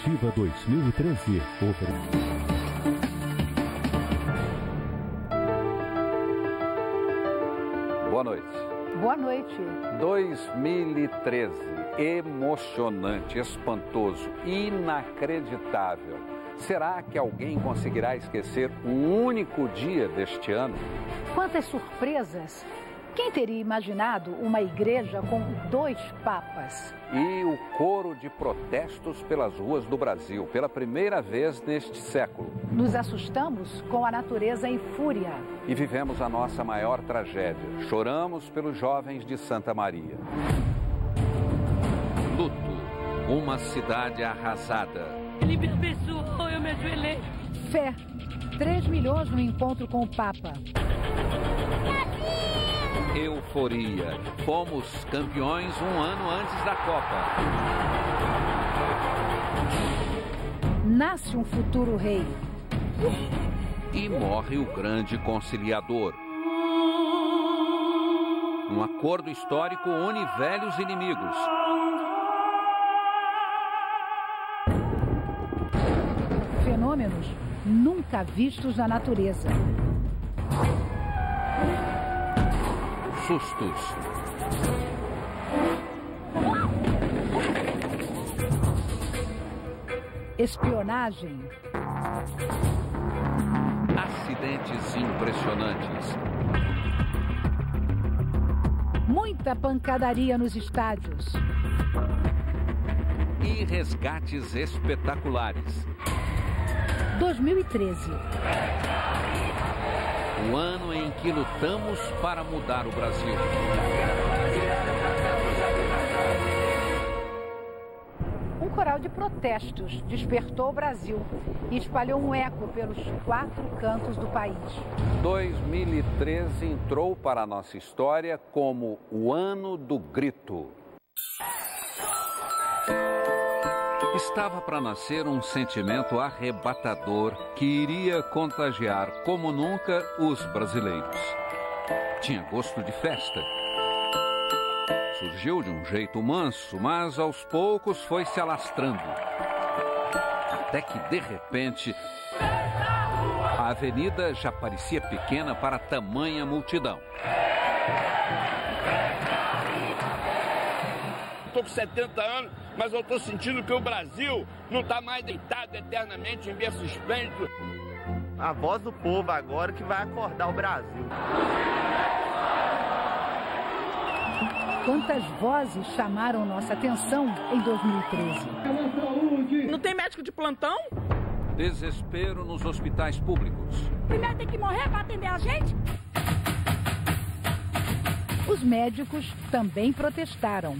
Coletiva 2013. Boa noite. Boa noite. 2013, emocionante, espantoso, inacreditável. Será que alguém conseguirá esquecer um único dia deste ano? Quantas surpresas! Quem teria imaginado uma igreja com 2 papas? E o coro de protestos pelas ruas do Brasil, pela primeira vez neste século. Nos assustamos com a natureza em fúria. E vivemos a nossa maior tragédia. Choramos pelos jovens de Santa Maria. Luto. Uma cidade arrasada. Ele me abençoou, eu me ajoelhei. Fé. 3 milhões no encontro com o Papa. Euforia. Fomos campeões um ano antes da Copa. Nasce um futuro rei. E morre o grande conciliador. Um acordo histórico une velhos inimigos. Fenômenos nunca vistos na natureza. Sustos. Espionagem. Acidentes impressionantes. Muita pancadaria nos estádios. E resgates espetaculares. 2013. O ano em que lutamos para mudar o Brasil. Um coral de protestos despertou o Brasil e espalhou um eco pelos 4 cantos do país. 2013 entrou para a nossa história como o ano do grito. Estava para nascer um sentimento arrebatador que iria contagiar como nunca os brasileiros. Tinha gosto de festa. Surgiu de um jeito manso, mas aos poucos foi se alastrando. Até que, de repente, a avenida já parecia pequena para tamanha multidão. Estou com 70 anos, mas eu estou sentindo que o Brasil não está mais deitado eternamente em berço esplêndido. A voz do povo agora que vai acordar o Brasil. Quantas vozes chamaram nossa atenção em 2013? Não tem médico de plantão? Desespero nos hospitais públicos. Primeiro tem que morrer para atender a gente? Os médicos também protestaram.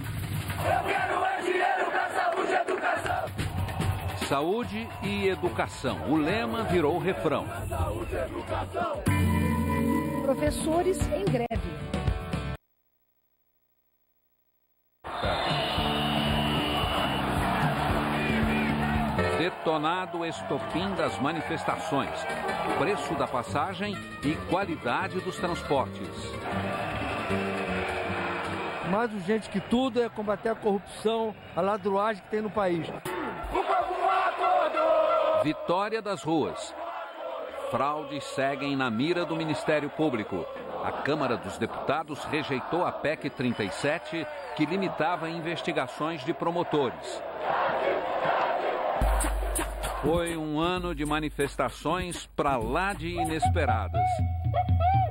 Eu quero mais dinheiro pra saúde e educação. Saúde e educação. O lema virou refrão. Saúde e educação. Professores em greve. Detonado o estopim das manifestações. Preço da passagem e qualidade dos transportes. Mais urgente que tudo é combater a corrupção, a ladruagem que tem no país. Vitória das ruas. Fraudes seguem na mira do Ministério Público. A Câmara dos Deputados rejeitou a PEC 37, que limitava investigações de promotores. Foi um ano de manifestações para lá de inesperadas.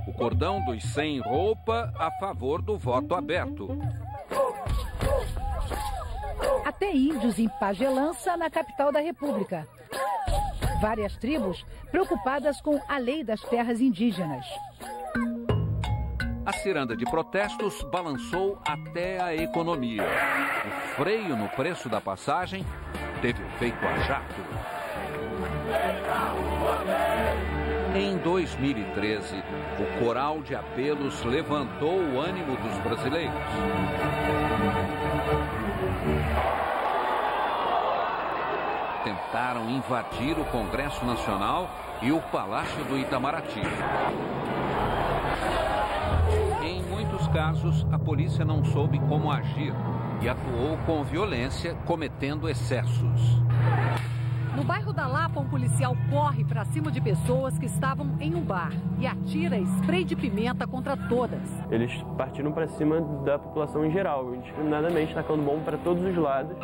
O cordão dos sem roupa a favor do voto aberto. Até índios em pagelança na capital da República. Várias tribos preocupadas com a lei das terras indígenas. A ciranda de protestos balançou até a economia. O freio no preço da passagem teve efeito a jato. Em 2013, o coral de apelos levantou o ânimo dos brasileiros. Tentaram invadir o Congresso Nacional e o Palácio do Itamaraty. Em muitos casos, a polícia não soube como agir e atuou com violência, cometendo excessos. da Lapa, um policial corre para cima de pessoas que estavam em um bar e atira spray de pimenta contra todas. Eles partiram para cima da população em geral, indiscriminadamente, tacando bomba para todos os lados.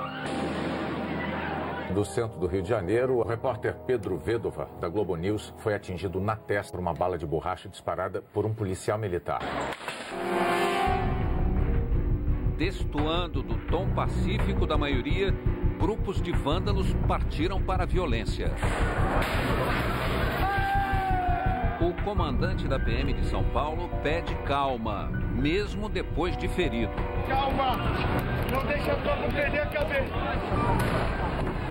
Do centro do Rio de Janeiro, o repórter Pedro Vedova, da Globo News, foi atingido na testa por uma bala de borracha disparada por um policial militar. Destoando do tom pacífico da maioria, grupos de vândalos partiram para a violência. O comandante da PM de São Paulo pede calma, mesmo depois de ferido. Calma! Não deixa a tropa perder a cabeça!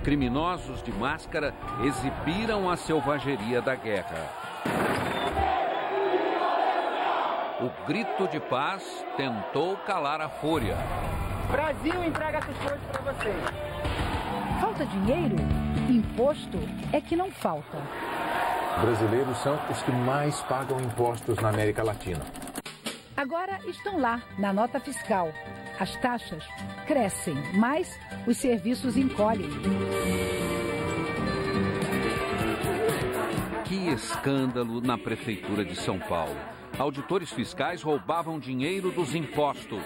Criminosos de máscara exibiram a selvageria da guerra. O grito de paz tentou calar a fúria. Brasil entrega essas coisas para vocês. Falta dinheiro? Imposto é que não falta. Brasileiros são os que mais pagam impostos na América Latina. Agora estão lá, na nota fiscal. As taxas crescem, mas os serviços encolhem. Que escândalo na Prefeitura de São Paulo. Auditores fiscais roubavam dinheiro dos impostos.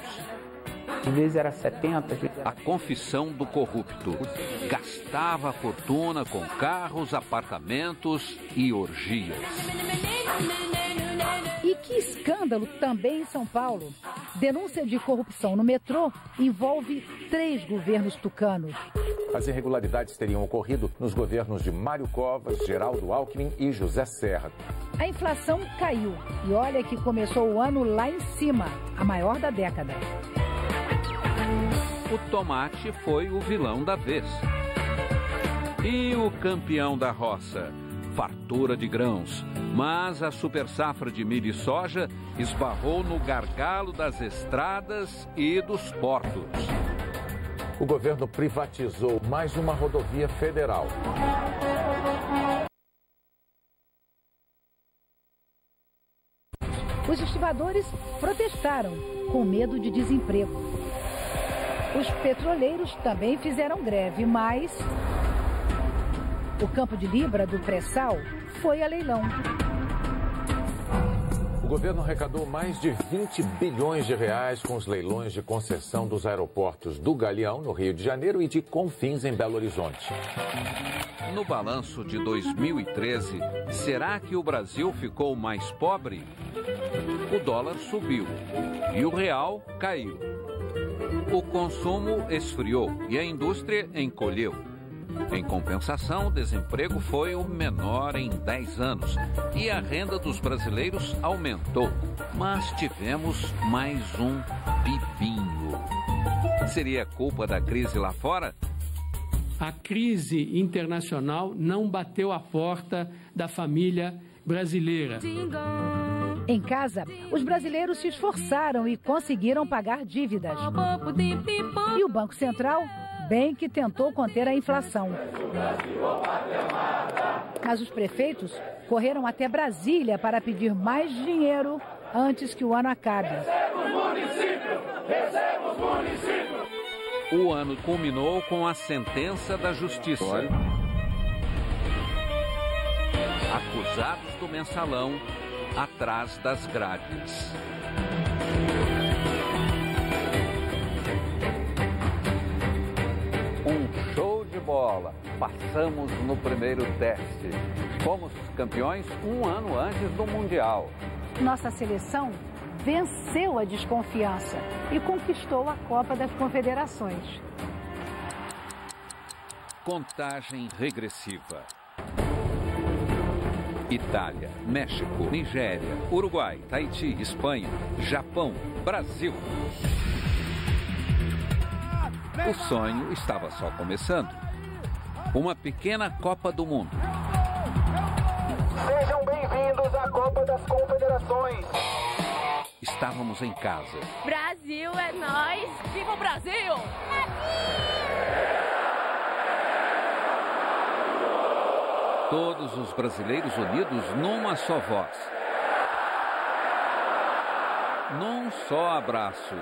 Às vezes era 70. A confissão do corrupto. Gastava a fortuna com carros, apartamentos e orgias. E que escândalo também em São Paulo. Denúncia de corrupção no metrô envolve 3 governos tucanos. As irregularidades teriam ocorrido nos governos de Mário Covas, Geraldo Alckmin e José Serra. A inflação caiu e olha que começou o ano lá em cima, a maior da década. O tomate foi o vilão da vez. E o campeão da roça? Fartura de grãos. Mas a super safra de milho e soja esbarrou no gargalo das estradas e dos portos. O governo privatizou mais uma rodovia federal. Os estivadores protestaram com medo de desemprego. Os petroleiros também fizeram greve, mas o campo de Libra do pré-sal foi a leilão. O governo arrecadou mais de 20 bilhões de reais com os leilões de concessão dos aeroportos do Galeão, no Rio de Janeiro, e de Confins, em Belo Horizonte. No balanço de 2013, será que o Brasil ficou mais pobre? O dólar subiu e o real caiu. O consumo esfriou e a indústria encolheu. Em compensação, o desemprego foi o menor em 10 anos e a renda dos brasileiros aumentou. Mas tivemos mais um pipinho. Seria culpa da crise lá fora? A crise internacional não bateu a porta da família brasileira. Em casa, os brasileiros se esforçaram e conseguiram pagar dívidas. E o Banco Central, bem que tentou conter a inflação. Mas os prefeitos correram até Brasília para pedir mais dinheiro antes que o ano acabe. O ano culminou com a sentença da Justiça. Acusados do mensalão atrás das grades. Um show de bola. Passamos no primeiro teste. Fomos campeões um ano antes do Mundial. Nossa seleção venceu a desconfiança e conquistou a Copa das Confederações. Contagem regressiva. Itália, México, Nigéria, Uruguai, Tahiti, Espanha, Japão, Brasil. O sonho estava só começando. Uma pequena Copa do Mundo. Sejam bem-vindos à Copa das Confederações. Estávamos em casa. Brasil é nós. Viva o Brasil! Todos os brasileiros unidos numa só voz. Num só abraço.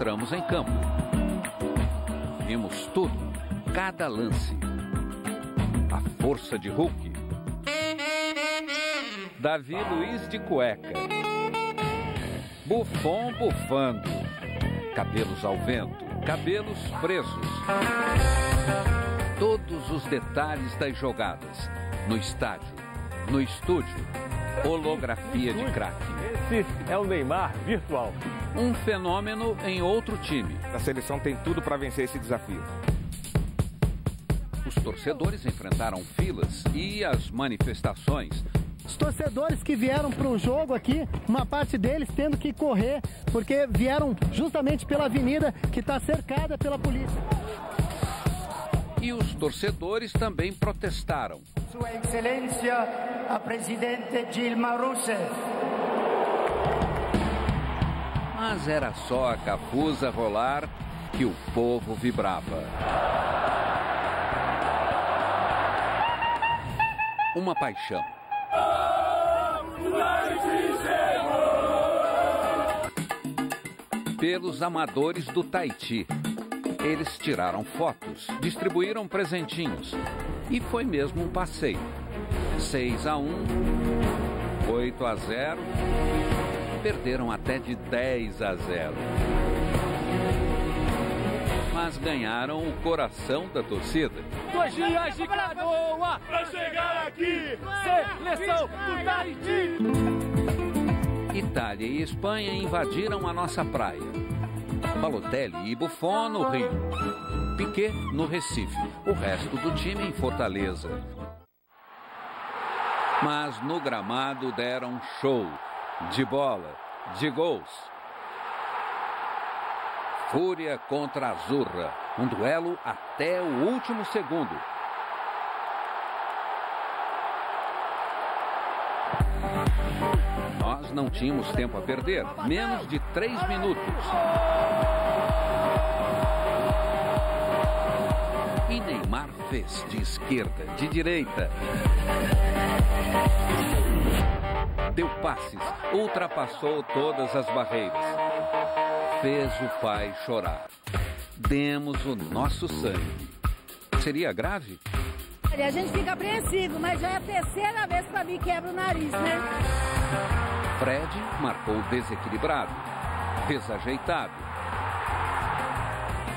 entramos em campo. Vimos tudo, cada lance. A força de Hulk. Davi Luiz de cueca. Buffon bufando. Cabelos ao vento, cabelos presos. Todos os detalhes das jogadas. No estádio, no estúdio. Holografia de craque. Esse é o Neymar virtual. Um fenômeno em outro time. A seleção tem tudo para vencer esse desafio. Os torcedores enfrentaram filas e as manifestações. Os torcedores que vieram para o jogo aqui, uma parte deles tendo que correr, porque vieram justamente pela avenida que está cercada pela polícia. E os torcedores também protestaram. Sua Excelência, a presidente Dilma Rousseff. Mas era só a cafuza rolar que o povo vibrava. Uma paixão. Pelos amadores do Tahiti. Eles tiraram fotos, distribuíram presentinhos. E foi mesmo um passeio. 6-1, 8-0, perderam até de 10-0. Mas ganharam o coração da torcida. 2 dias de canoa pra chegar aqui, seleção do Tahiti. Itália e Espanha invadiram a nossa praia. Balotelli e Buffon no Rio. Piquet no Recife. O resto do time em Fortaleza. Mas no gramado deram show de bola, de gols. Fúria contra Azurra. Um duelo até o último segundo. Nós não tínhamos tempo a perder. Menos de 3 minutos. E Neymar fez de esquerda, de direita. Deu passes, ultrapassou todas as barreiras. Fez o pai chorar. Demos o nosso sangue. Seria grave? A gente fica apreensivo, mas já é a terceira vez que pra mim quebra o nariz, né? Fred marcou desequilibrado, desajeitado.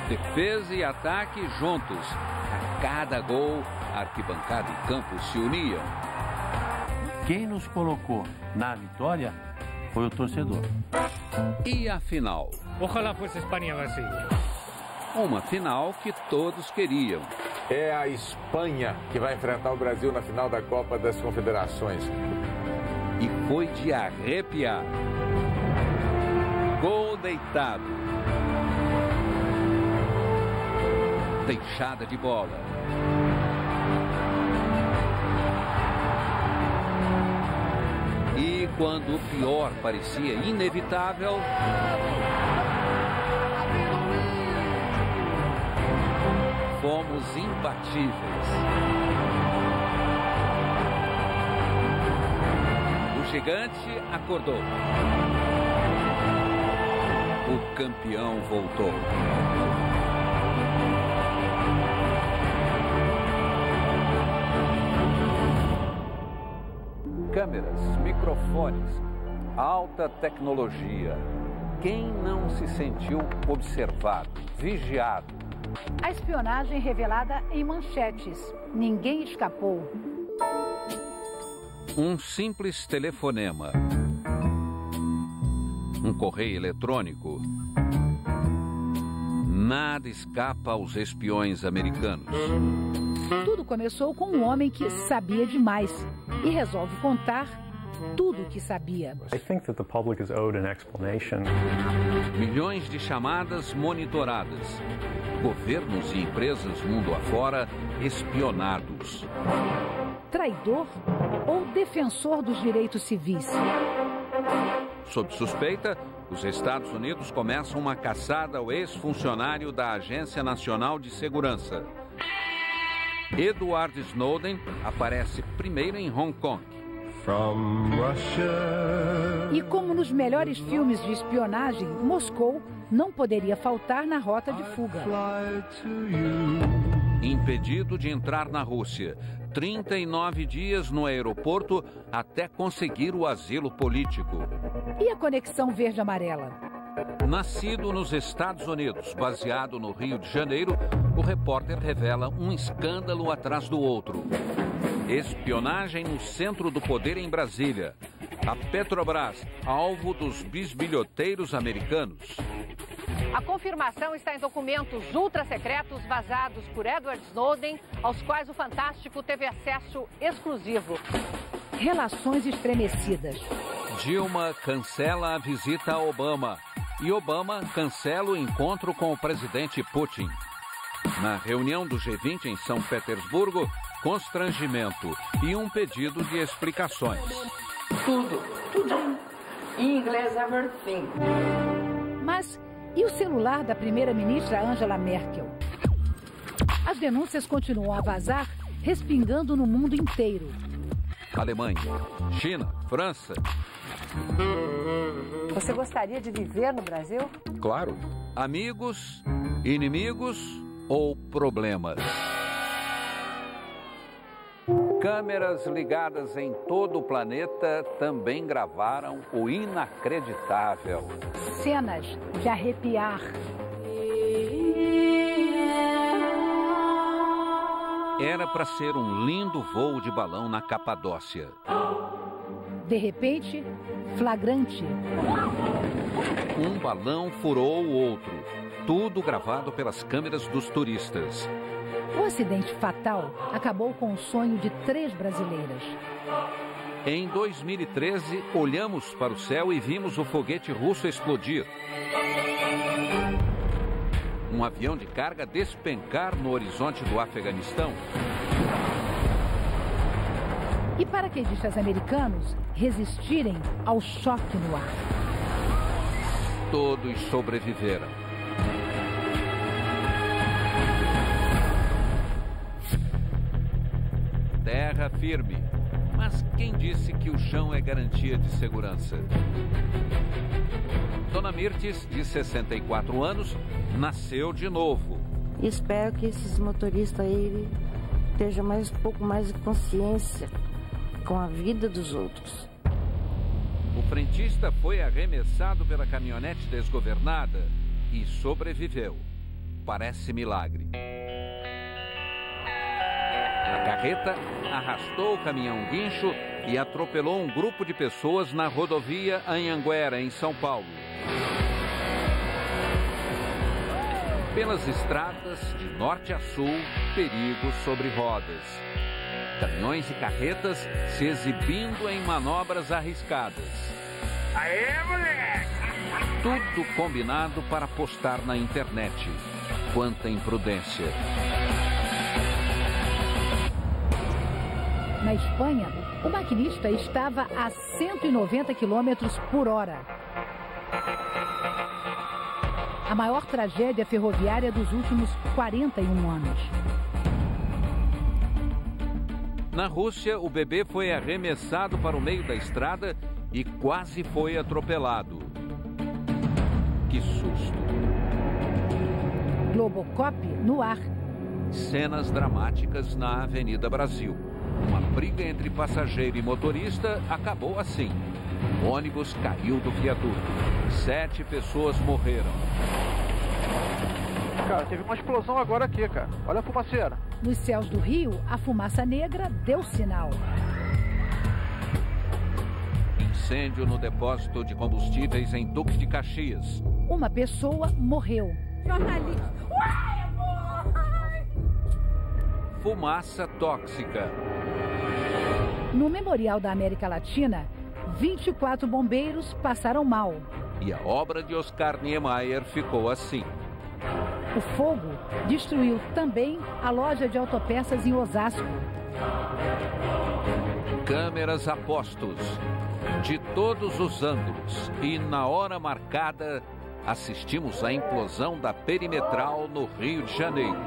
Defesa e ataque juntos. A cada gol, arquibancada e campo se uniam. Quem nos colocou na vitória foi o torcedor. E a final? Ojalá fosse Espanha Brasil. Uma final que todos queriam. É a Espanha que vai enfrentar o Brasil na final da Copa das Confederações. E foi de arrepiar. Gol deitado. Deixada de bola. E quando o pior parecia inevitável, fomos imbatíveis. O gigante acordou. O campeão voltou. Câmeras, microfones, alta tecnologia. Quem não se sentiu observado, vigiado? A espionagem revelada em manchetes. Ninguém escapou. Um simples telefonema. Um correio eletrônico. Nada escapa aos espiões americanos. Tudo começou com um homem que sabia demais e resolve contar tudo o que sabia. I think that the public is owed an explanation. Milhões de chamadas monitoradas. Governos e empresas mundo afora espionados. Traidor ou defensor dos direitos civis? Sob suspeita, os Estados Unidos começam uma caçada ao ex-funcionário da Agência Nacional de Segurança. Edward Snowden aparece primeiro em Hong Kong. E como nos melhores filmes de espionagem, Moscou não poderia faltar na rota de fuga. Impedido de entrar na Rússia, 39 dias no aeroporto até conseguir o asilo político. E a conexão verde-amarela? Nascido nos Estados Unidos, baseado no Rio de Janeiro, o repórter revela um escândalo atrás do outro. Espionagem no centro do poder em Brasília. A Petrobras, alvo dos bisbilhoteiros americanos. A confirmação está em documentos ultra-secretos vazados por Edward Snowden, aos quais o Fantástico teve acesso exclusivo. Relações estremecidas. Dilma cancela a visita a Obama e Obama cancela o encontro com o presidente Putin. Na reunião do G20 em São Petersburgo, constrangimento e um pedido de explicações. Tudo. Em inglês, everything. Mas e o celular da primeira-ministra Angela Merkel? As denúncias continuam a vazar, respingando no mundo inteiro. Alemanha, China, França. Você gostaria de viver no Brasil? Claro. Amigos, inimigos ou problemas? Câmeras ligadas em todo o planeta também gravaram o inacreditável. Cenas de arrepiar. Era para ser um lindo voo de balão na Capadócia. De repente, flagrante. Um balão furou o outro. Tudo gravado pelas câmeras dos turistas. O acidente fatal acabou com o sonho de 3 brasileiras. Em 2013, olhamos para o céu e vimos o foguete russo explodir. Um avião de carga despencar no horizonte do Afeganistão. E paraquedistas americanos resistirem ao choque no ar. Todos sobreviveram. Terra firme. Mas quem disse que o chão é garantia de segurança? Dona Mirtes, de 64 anos, nasceu de novo. Espero que esses motoristas aí tenham um pouco mais de consciência com a vida dos outros. O frentista foi arremessado pela caminhonete desgovernada e sobreviveu. Parece milagre. A carreta arrastou o caminhão guincho e atropelou um grupo de pessoas na rodovia Anhanguera, em São Paulo. Pelas estradas, de norte a sul, perigo sobre rodas. Caminhões e carretas se exibindo em manobras arriscadas. Aê, moleque! Tudo combinado para postar na internet. Quanta imprudência. Na Espanha, o maquinista estava a 190 km por hora. A maior tragédia ferroviária dos últimos 41 anos. Na Rússia, o bebê foi arremessado para o meio da estrada e quase foi atropelado. Que susto! Globocop no ar. Cenas dramáticas na Avenida Brasil. Uma briga entre passageiro e motorista acabou assim. O ônibus caiu do viaduto. 7 pessoas morreram. Cara, teve uma explosão agora aqui, cara. Olha a fumaceira. Nos céus do Rio, a fumaça negra deu sinal. Incêndio no depósito de combustíveis em Duque de Caxias. Uma pessoa morreu. Jornalista. Fumaça tóxica. No Memorial da América Latina, 24 bombeiros passaram mal. E a obra de Oscar Niemeyer ficou assim. O fogo destruiu também a loja de autopeças em Osasco. Câmeras a postos, de todos os ângulos. E na hora marcada, assistimos à implosão da Perimetral no Rio de Janeiro.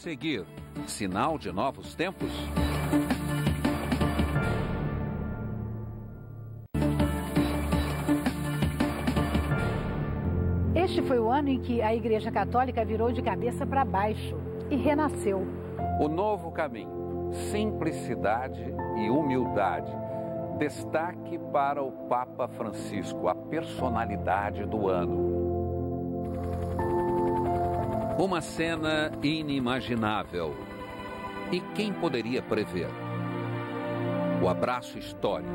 seguir, sinal de novos tempos? Este foi o ano em que a Igreja Católica virou de cabeça para baixo e renasceu. O novo caminho, simplicidade e humildade. Destaque para o Papa Francisco, a personalidade do ano. Uma cena inimaginável. E quem poderia prever? O abraço histórico.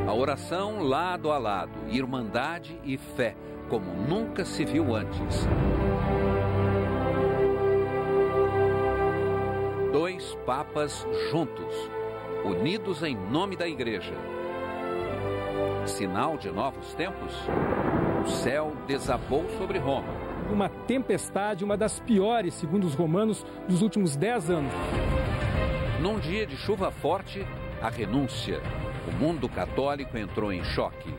A oração lado a lado, irmandade e fé, como nunca se viu antes. Dois papas juntos, unidos em nome da Igreja. Sinal de novos tempos? O céu desabou sobre Roma. Uma tempestade, uma das piores, segundo os romanos, dos últimos 10 anos. Num dia de chuva forte, a renúncia. O mundo católico entrou em choque.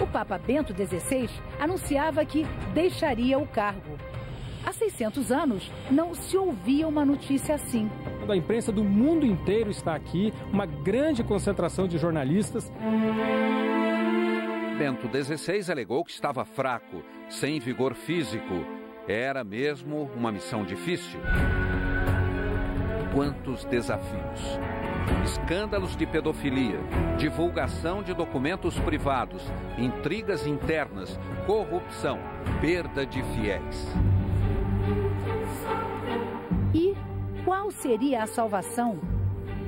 O Papa Bento XVI anunciava que deixaria o cargo. Há 600 anos, não se ouvia uma notícia assim. A imprensa do mundo inteiro está aqui, uma grande concentração de jornalistas. Bento XVI alegou que estava fraco, sem vigor físico. Era mesmo uma missão difícil. Quantos desafios! Escândalos de pedofilia, divulgação de documentos privados, intrigas internas, corrupção, perda de fiéis. E qual seria a salvação?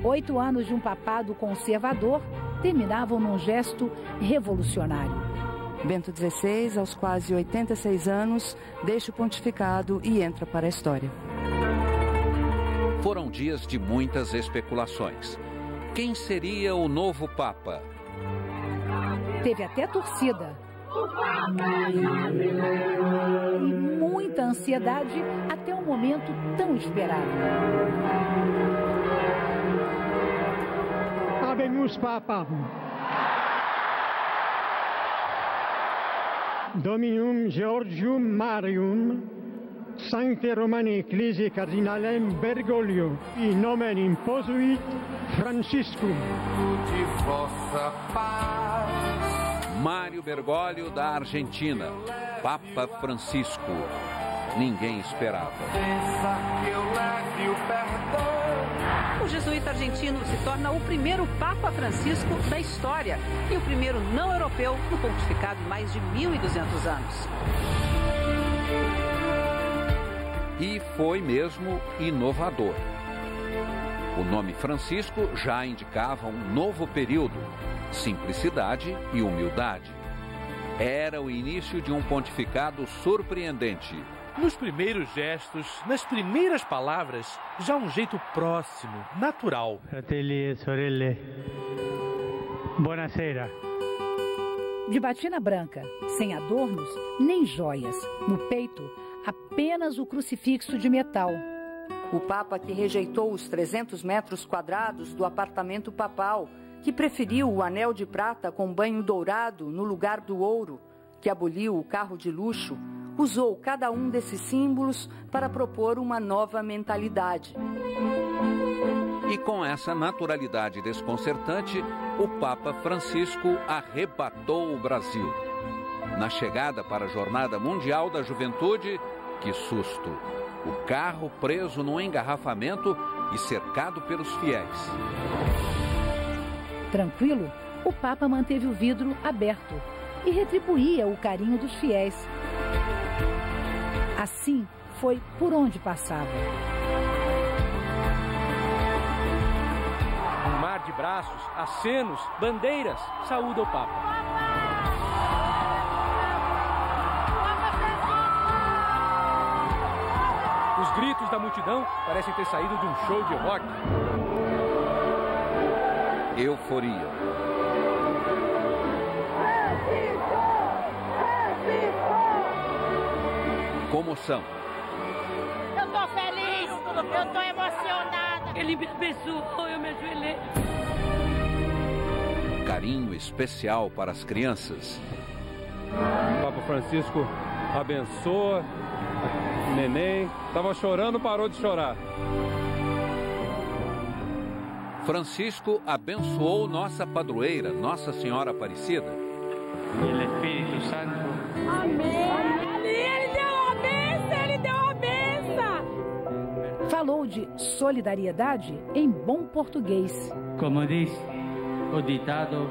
8 anos de um papado conservador terminavam num gesto revolucionário. Bento XVI, aos quase 86 anos, deixa o pontificado e entra para a história. Foram dias de muitas especulações. Quem seria o novo Papa? Teve até torcida. E muita ansiedade até um momento tão esperado. Habemus Papa. Dominum Georgium Marium, Sancte Romani Ecclesiae Cardinalem Bergoglio, in nomen imposuit Franciscum. De vossa paz. Mário Bergoglio, da Argentina, Papa Francisco. Ninguém esperava. O jesuíta argentino se torna o primeiro Papa Francisco da história e o primeiro não europeu no pontificado em mais de 1.200 anos. E foi mesmo inovador. O nome Francisco já indicava um novo período, simplicidade e humildade. Era o início de um pontificado surpreendente. Nos primeiros gestos, nas primeiras palavras, já um jeito próximo, natural. Fratelli e sorelle, buonasera. De batina branca, sem adornos nem joias. No peito, apenas o crucifixo de metal. O Papa que rejeitou os 300 metros quadrados do apartamento papal, que preferiu o anel de prata com banho dourado no lugar do ouro, que aboliu o carro de luxo, usou cada um desses símbolos para propor uma nova mentalidade. E com essa naturalidade desconcertante, o Papa Francisco arrebatou o Brasil. Na chegada para a Jornada Mundial da Juventude, que susto! O carro preso num engarrafamento e cercado pelos fiéis. Tranquilo, o Papa manteve o vidro aberto e retribuía o carinho dos fiéis. Assim foi por onde passava. Um mar de braços, acenos, bandeiras, saúda o Papa. Os gritos da multidão parecem ter saído de um show de rock. Euforia. Comoção. Eu tô feliz, eu tô emocionada. Ele me abençoou, eu me ajoelhei. Carinho especial para as crianças. O Papa Francisco abençoa, neném, estava chorando, parou de chorar. Francisco abençoou nossa padroeira, Nossa Senhora Aparecida. E o Espírito Santo. Amém. Ele deu a benção, ele deu a benção. Falou de solidariedade em bom português. Como diz o ditado,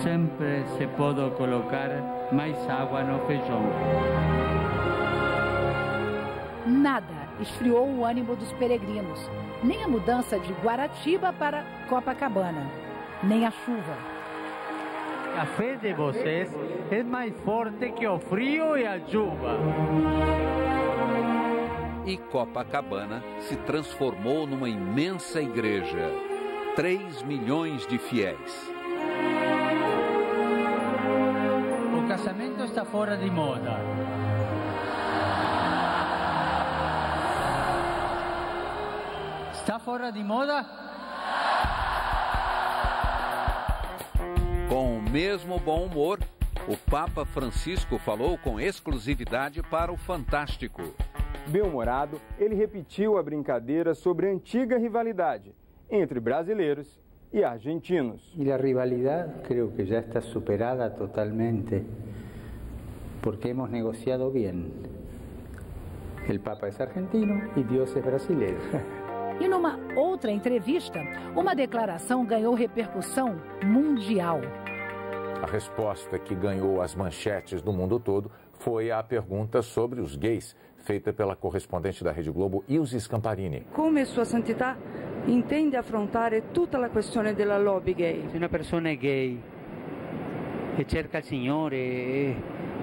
sempre se pode colocar mais água no feijão. Nada esfriou o ânimo dos peregrinos, nem a mudança de Guaratiba para Copacabana, nem a chuva. A fé de vocês é mais forte que o frio e a chuva. E Copacabana se transformou numa imensa igreja. 3 milhões de fiéis. O casamento está fora de moda. Está fora de moda? Com o mesmo bom humor, o Papa Francisco falou com exclusividade para o Fantástico. Bem-humorado, ele repetiu a brincadeira sobre a antiga rivalidade entre brasileiros e argentinos. E a rivalidade, creio que já está superada totalmente, porque hemos negociado bem. O Papa é argentino e Deus é brasileiro. E numa outra entrevista, uma declaração ganhou repercussão mundial. A resposta que ganhou as manchetes do mundo todo foi a pergunta sobre os gays, feita pela correspondente da Rede Globo, Ilse Scamparini. Come Sua Santità intende affrontare tutta la questione della lobby gay? Se una persona è gay e cerca il Signore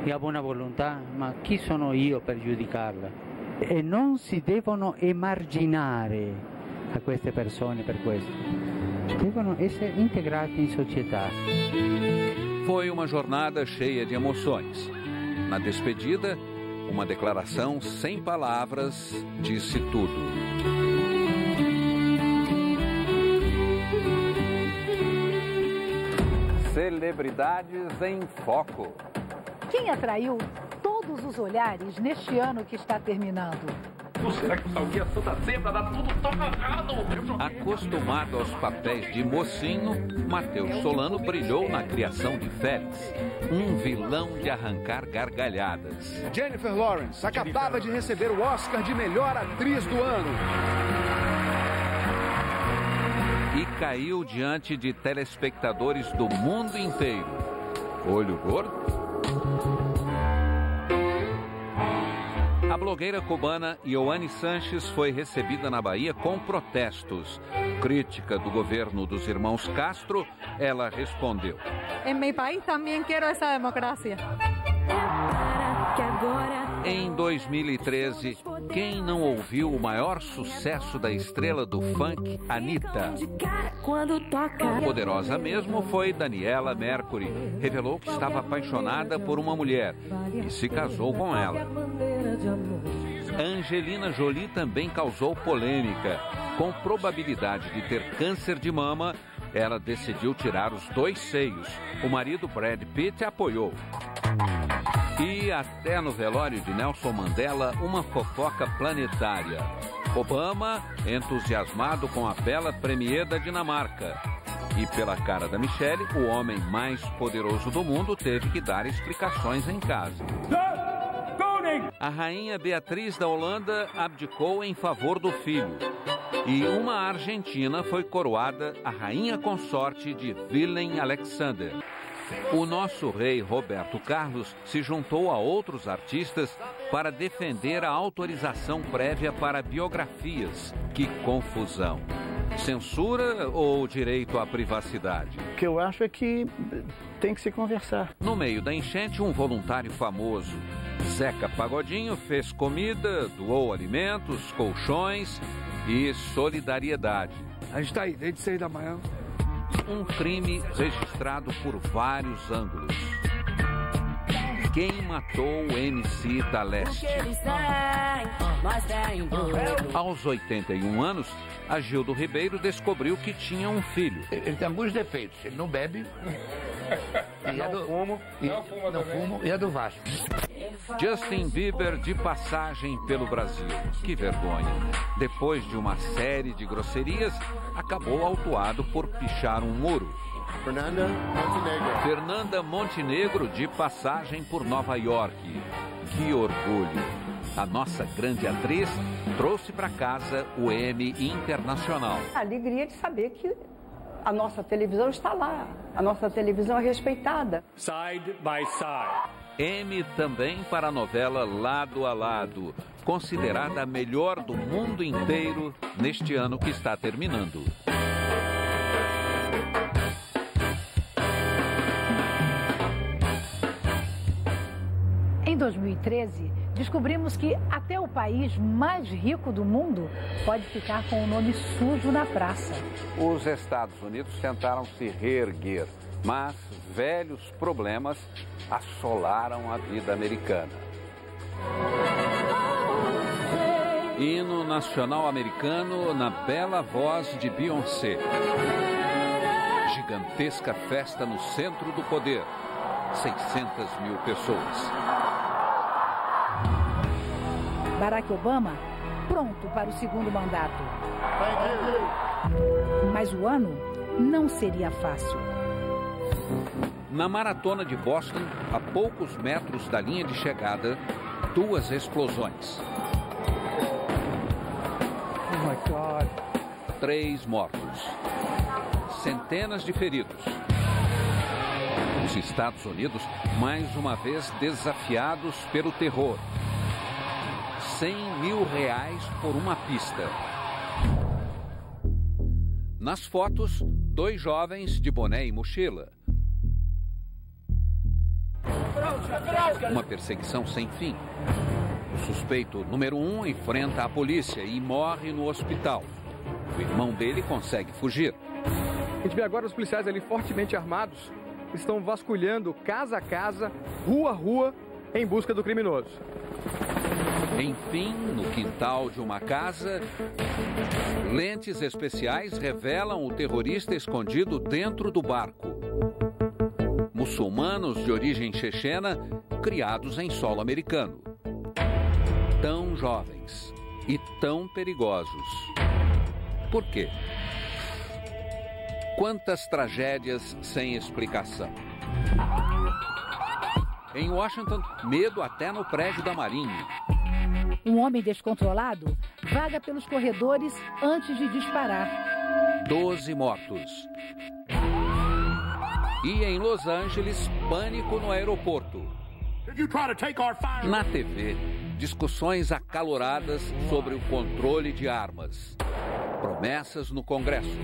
e ha buona volontà, ma chi sono io per giudicarla? E non si devono emarginare a queste persone per questo. Devono essere integrati in società. Foi uma jornada cheia de emoções. Na despedida, uma declaração sem palavras disse tudo. Celebridades em foco. Quem atraiu todos os olhares neste ano que está terminando? Será que alguém é toda zebra, dá tudo errado? Acostumado aos papéis de mocinho, Matheus Solano brilhou na criação de Félix, um vilão de arrancar gargalhadas. Jennifer Lawrence acabava de receber o Oscar de melhor atriz do ano. E caiu diante de telespectadores do mundo inteiro. Olho gordo? A blogueira cubana Ioane Sanches foi recebida na Bahia com protestos. Crítica do governo dos irmãos Castro, ela respondeu: Em meu país também quero essa democracia. Em 2013, quem não ouviu o maior sucesso da estrela do funk, Anitta? Poderosa mesmo foi Daniela Mercury. Revelou que estava apaixonada por uma mulher e se casou com ela. Angelina Jolie também causou polêmica. Com probabilidade de ter câncer de mama, ela decidiu tirar os 2 seios. O marido Brad Pitt apoiou. E até no velório de Nelson Mandela, uma fofoca planetária. Obama, entusiasmado com a bela premier da Dinamarca. E pela cara da Michelle, o homem mais poderoso do mundo teve que dar explicações em casa. A rainha Beatriz da Holanda abdicou em favor do filho. E uma argentina foi coroada a rainha consorte de Willem Alexander. O nosso rei Roberto Carlos se juntou a outros artistas para defender a autorização prévia para biografias. Que confusão! Censura ou direito à privacidade? O que eu acho é que tem que se conversar. No meio da enchente, um voluntário famoso, Zeca Pagodinho, fez comida, doou alimentos, colchões e solidariedade. A gente está aí desde 6 da manhã. Um crime registrado por vários ângulos. Quem matou o MC da Leste? Aos 81 anos, Agildo Ribeiro descobriu que tinha um filho. Ele tem alguns defeitos. Ele não bebe. Não fumo. Não fumo e é do Vasco. Justin Bieber de passagem pelo Brasil. Que vergonha. Depois de uma série de grosserias, acabou autuado por pichar um muro. Fernanda Montenegro de passagem por Nova York. Que orgulho. A nossa grande atriz trouxe para casa o Emmy Internacional. A alegria de saber que a nossa televisão está lá. A nossa televisão é respeitada. Side by side. Emmy também para a novela Lado a Lado, considerada a melhor do mundo inteiro neste ano que está terminando. Em 2013, descobrimos que até o país mais rico do mundo pode ficar com o nome sujo na praça. Os Estados Unidos tentaram se reerguer, mas velhos problemas assolaram a vida americana. Hino nacional americano na bela voz de Beyoncé. Gigantesca festa no centro do poder. 600 mil pessoas. Barack Obama, pronto para o segundo mandato. Mas o ano não seria fácil. Na maratona de Boston, a poucos metros da linha de chegada, 2 explosões. Oh my God. 3 mortos. Centenas de feridos. Os Estados Unidos, mais uma vez desafiados pelo terror. R$100 mil por uma pista. Nas fotos, 2 jovens de boné e mochila. Uma perseguição sem fim. O suspeito número 1 enfrenta a polícia e morre no hospital. O irmão dele consegue fugir. A gente vê agora os policiais ali fortemente armados. Estão vasculhando casa a casa, rua a rua, em busca do criminoso. Enfim, no quintal de uma casa, lentes especiais revelam o terrorista escondido dentro do barco. Muçulmanos de origem chechena, criados em solo americano. Tão jovens e tão perigosos. Por quê? Quantas tragédias sem explicação. Em Washington, medo até no prédio da Marinha. Um homem descontrolado vaga pelos corredores antes de disparar. 12 mortos. E em Los Angeles, pânico no aeroporto. Na TV, discussões acaloradas sobre o controle de armas. Promessas no Congresso.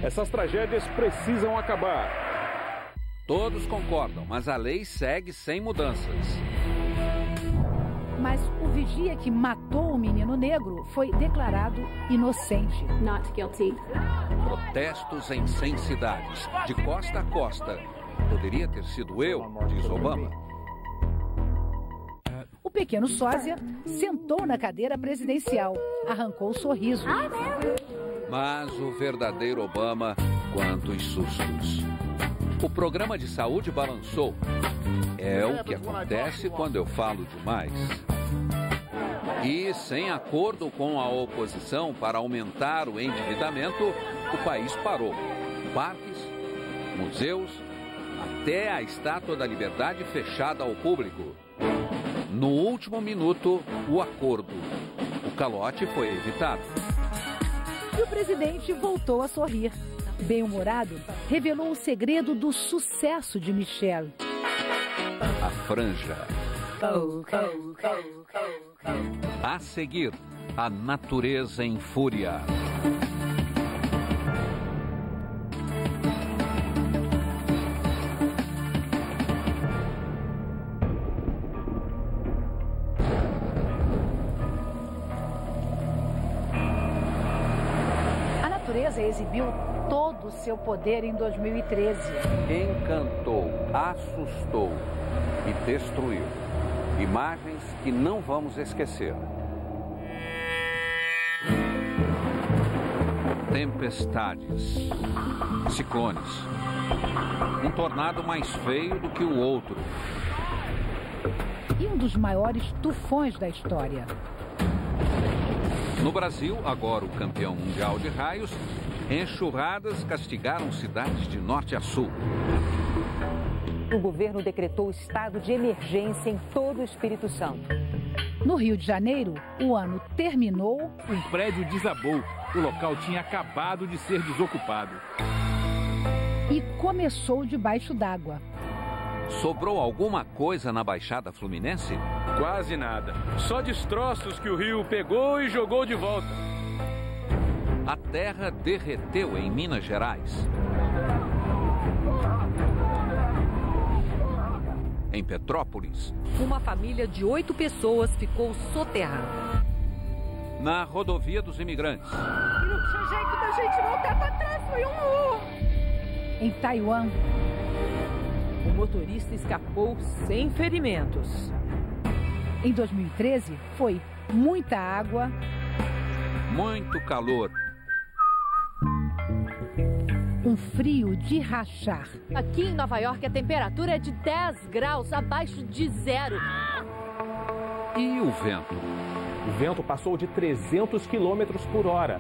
Essas tragédias precisam acabar. Todos concordam, mas a lei segue sem mudanças. Mas o vigia que matou o menino negro foi declarado inocente. Not guilty. Protestos em 100 cidades, de costa a costa. Poderia ter sido eu, diz Obama. O pequeno sósia sentou na cadeira presidencial, arrancou o sorriso. Mas o verdadeiro Obama, quantos sustos. O programa de saúde balançou. É o que acontece quando eu falo demais. E, sem acordo com a oposição para aumentar o endividamento, o país parou. Parques, museus, até a Estátua da Liberdade fechada ao público. No último minuto, o acordo. O calote foi evitado. E o presidente voltou a sorrir. Bem-humorado, revelou o segredo do sucesso de Michelle. A franja. A seguir, a natureza em fúria. A natureza exibiu todo o seu poder em 2013. Encantou, assustou e destruiu. Imagens que não vamos esquecer. Tempestades, ciclones, um tornado mais feio do que o outro, E um dos maiores tufões da história. No Brasil, agora o campeão mundial de raios, enxurradas castigaram cidades de norte a sul. O governo decretou estado de emergência em todo o Espírito Santo. No Rio de Janeiro, o ano terminou. Um prédio desabou. O local tinha acabado de ser desocupado. E começou debaixo d'água. Sobrou alguma coisa na Baixada Fluminense? Quase nada. Só destroços que o rio pegou e jogou de volta. A terra derreteu em Minas Gerais. Em Petrópolis, uma família de 8 pessoas ficou soterrada. Na rodovia dos imigrantes. E não tinha jeito da gente voltar para trás, foi um murro. Em Taiwan, o motorista escapou sem ferimentos. Em 2013, foi muita água, muito calor, um frio de rachar. Aqui em Nova York, a temperatura é de 10 graus abaixo de zero. E o vento? O vento passou de 300 km por hora.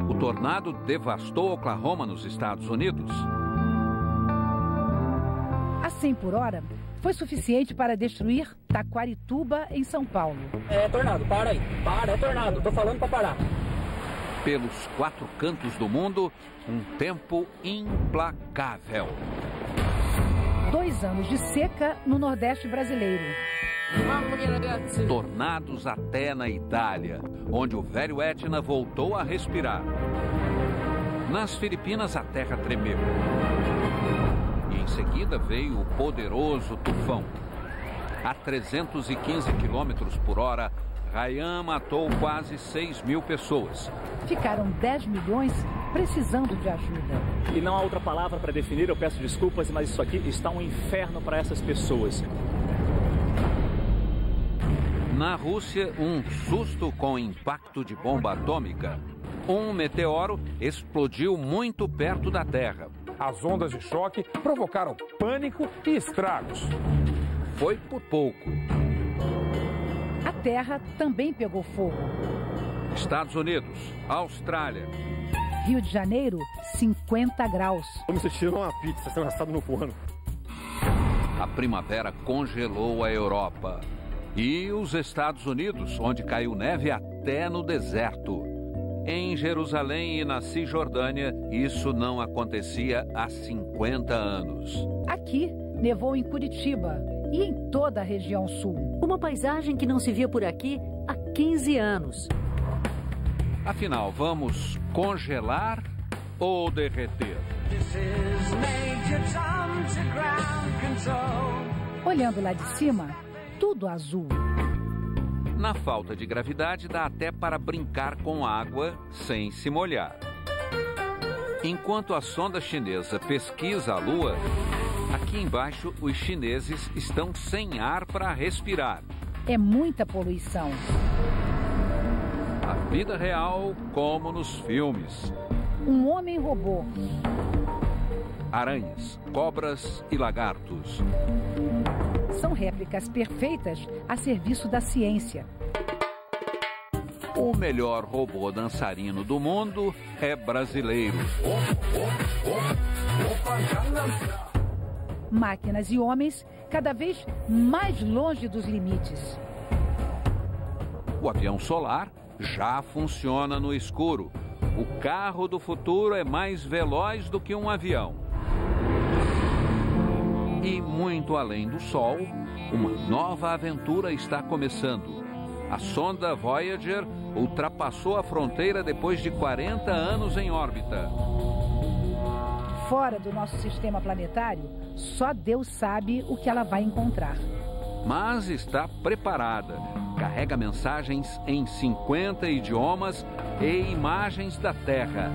O tornado devastou Oklahoma, nos Estados Unidos. A 100 por hora, foi suficiente para destruir Taquarituba, em São Paulo. É tornado, para aí. Para, é tornado, tô falando para parar. Pelos 4 cantos do mundo, um tempo implacável. 2 anos de seca no Nordeste brasileiro. Tornados até na Itália, onde o velho Etna voltou a respirar. Nas Filipinas, a terra tremeu. E em seguida veio o poderoso tufão. A 315 km por hora, Haiyan matou quase 6 mil pessoas. Ficaram 10 milhões precisando de ajuda. E não há outra palavra para definir, eu peço desculpas, mas isso aqui está um inferno para essas pessoas. Na Rússia, um susto com impacto de bomba atômica. Um meteoro explodiu muito perto da Terra. As ondas de choque provocaram pânico e estragos. Foi por pouco. A Terra também pegou fogo. Estados Unidos, Austrália. Rio de Janeiro, 50 graus. Como se tirou uma pizza sendo assada no forno. A primavera congelou a Europa. E os Estados Unidos, onde caiu neve até no deserto. Em Jerusalém e na Cisjordânia, isso não acontecia há 50 anos. Aqui, nevou em Curitiba e em toda a região sul. Uma paisagem que não se via por aqui há 15 anos. Afinal, vamos congelar ou derreter? Olhando lá de cima, tudo azul. Na falta de gravidade, dá até para brincar com água sem se molhar. Enquanto a sonda chinesa pesquisa a Lua, aqui embaixo os chineses estão sem ar para respirar. É muita poluição. A vida real, como nos filmes. Um homem-robô. Aranhas, cobras e lagartos. São réplicas perfeitas a serviço da ciência. O melhor robô dançarino do mundo é brasileiro. Máquinas e homens cada vez mais longe dos limites. O avião solar já funciona no escuro. O carro do futuro é mais veloz do que um avião. E muito além do Sol, uma nova aventura está começando. A sonda Voyager ultrapassou a fronteira depois de 40 anos em órbita. Fora do nosso sistema planetário, só Deus sabe o que ela vai encontrar. Mas está preparada. Carrega mensagens em 50 idiomas e imagens da Terra.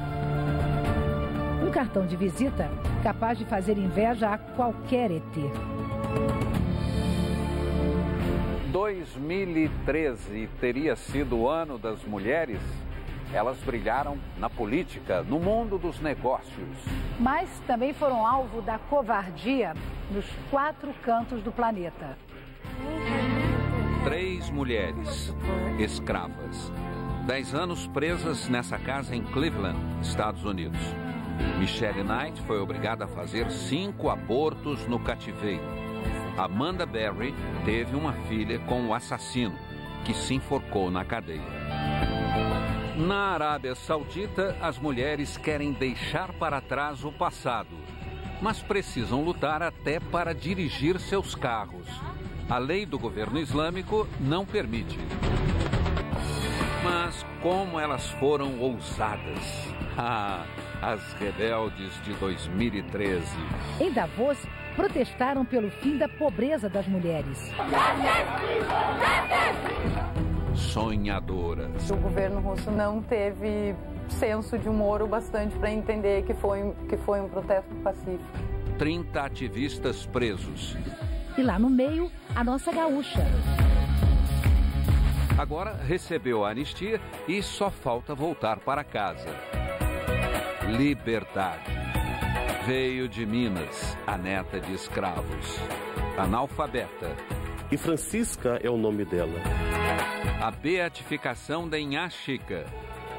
Um cartão de visita capaz de fazer inveja a qualquer ET. 2013 teria sido o ano das mulheres. Elas brilharam na política, no mundo dos negócios. Mas também foram alvo da covardia nos 4 cantos do planeta. 3 mulheres escravas. 10 anos presas nessa casa em Cleveland, Estados Unidos. Michelle Knight foi obrigada a fazer 5 abortos no cativeiro. Amanda Berry teve uma filha com o assassino, que se enforcou na cadeia. Na Arábia Saudita, as mulheres querem deixar para trás o passado, mas precisam lutar até para dirigir seus carros. A lei do governo islâmico não permite. Mas como elas foram ousadas! As rebeldes de 2013. Em Davos, protestaram pelo fim da pobreza das mulheres. Sonhadoras. O governo russo não teve senso de humor o bastante para entender que foi um protesto pacífico. 30 ativistas presos. E lá no meio, a nossa gaúcha. Agora recebeu a anistia e só falta voltar para casa. Liberdade. Veio de Minas, a neta de escravos. Analfabeta. E Francisca é o nome dela. A beatificação da Inhá Chica.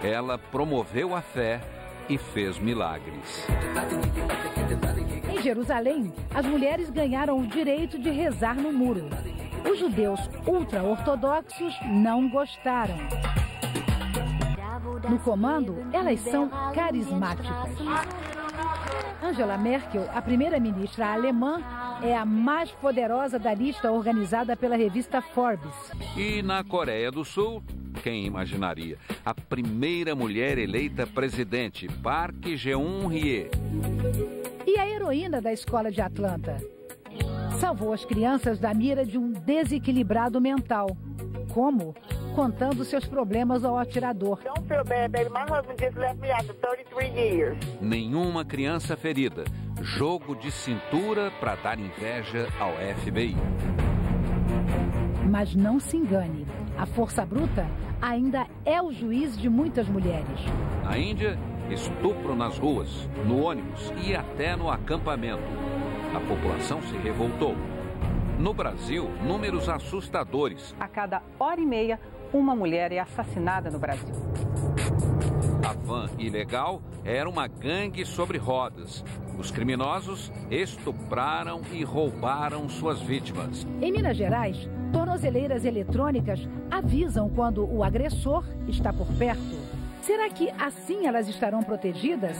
Ela promoveu a fé e fez milagres. Em Jerusalém, as mulheres ganharam o direito de rezar no muro. Os judeus ultra-ortodoxos não gostaram. No comando, elas são carismáticas. Angela Merkel, a primeira-ministra alemã, é a mais poderosa da lista organizada pela revista Forbes. E na Coreia do Sul, quem imaginaria? A primeira mulher eleita presidente, Park Geun-hye. E a heroína da escola de Atlanta? Salvou as crianças da mira de um desequilibrado mental. Como? Contando seus problemas ao atirador. Nenhuma criança ferida. Jogo de cintura para dar inveja ao FBI. Mas não se engane. A força bruta ainda é o juiz de muitas mulheres. Na Índia, estupro nas ruas, no ônibus e até no acampamento. A população se revoltou. No Brasil, números assustadores. A cada hora e meia, uma mulher é assassinada no Brasil. A van ilegal era uma gangue sobre rodas. Os criminosos estupraram e roubaram suas vítimas. Em Minas Gerais, tornozeleiras eletrônicas avisam quando o agressor está por perto. Será que assim elas estarão protegidas?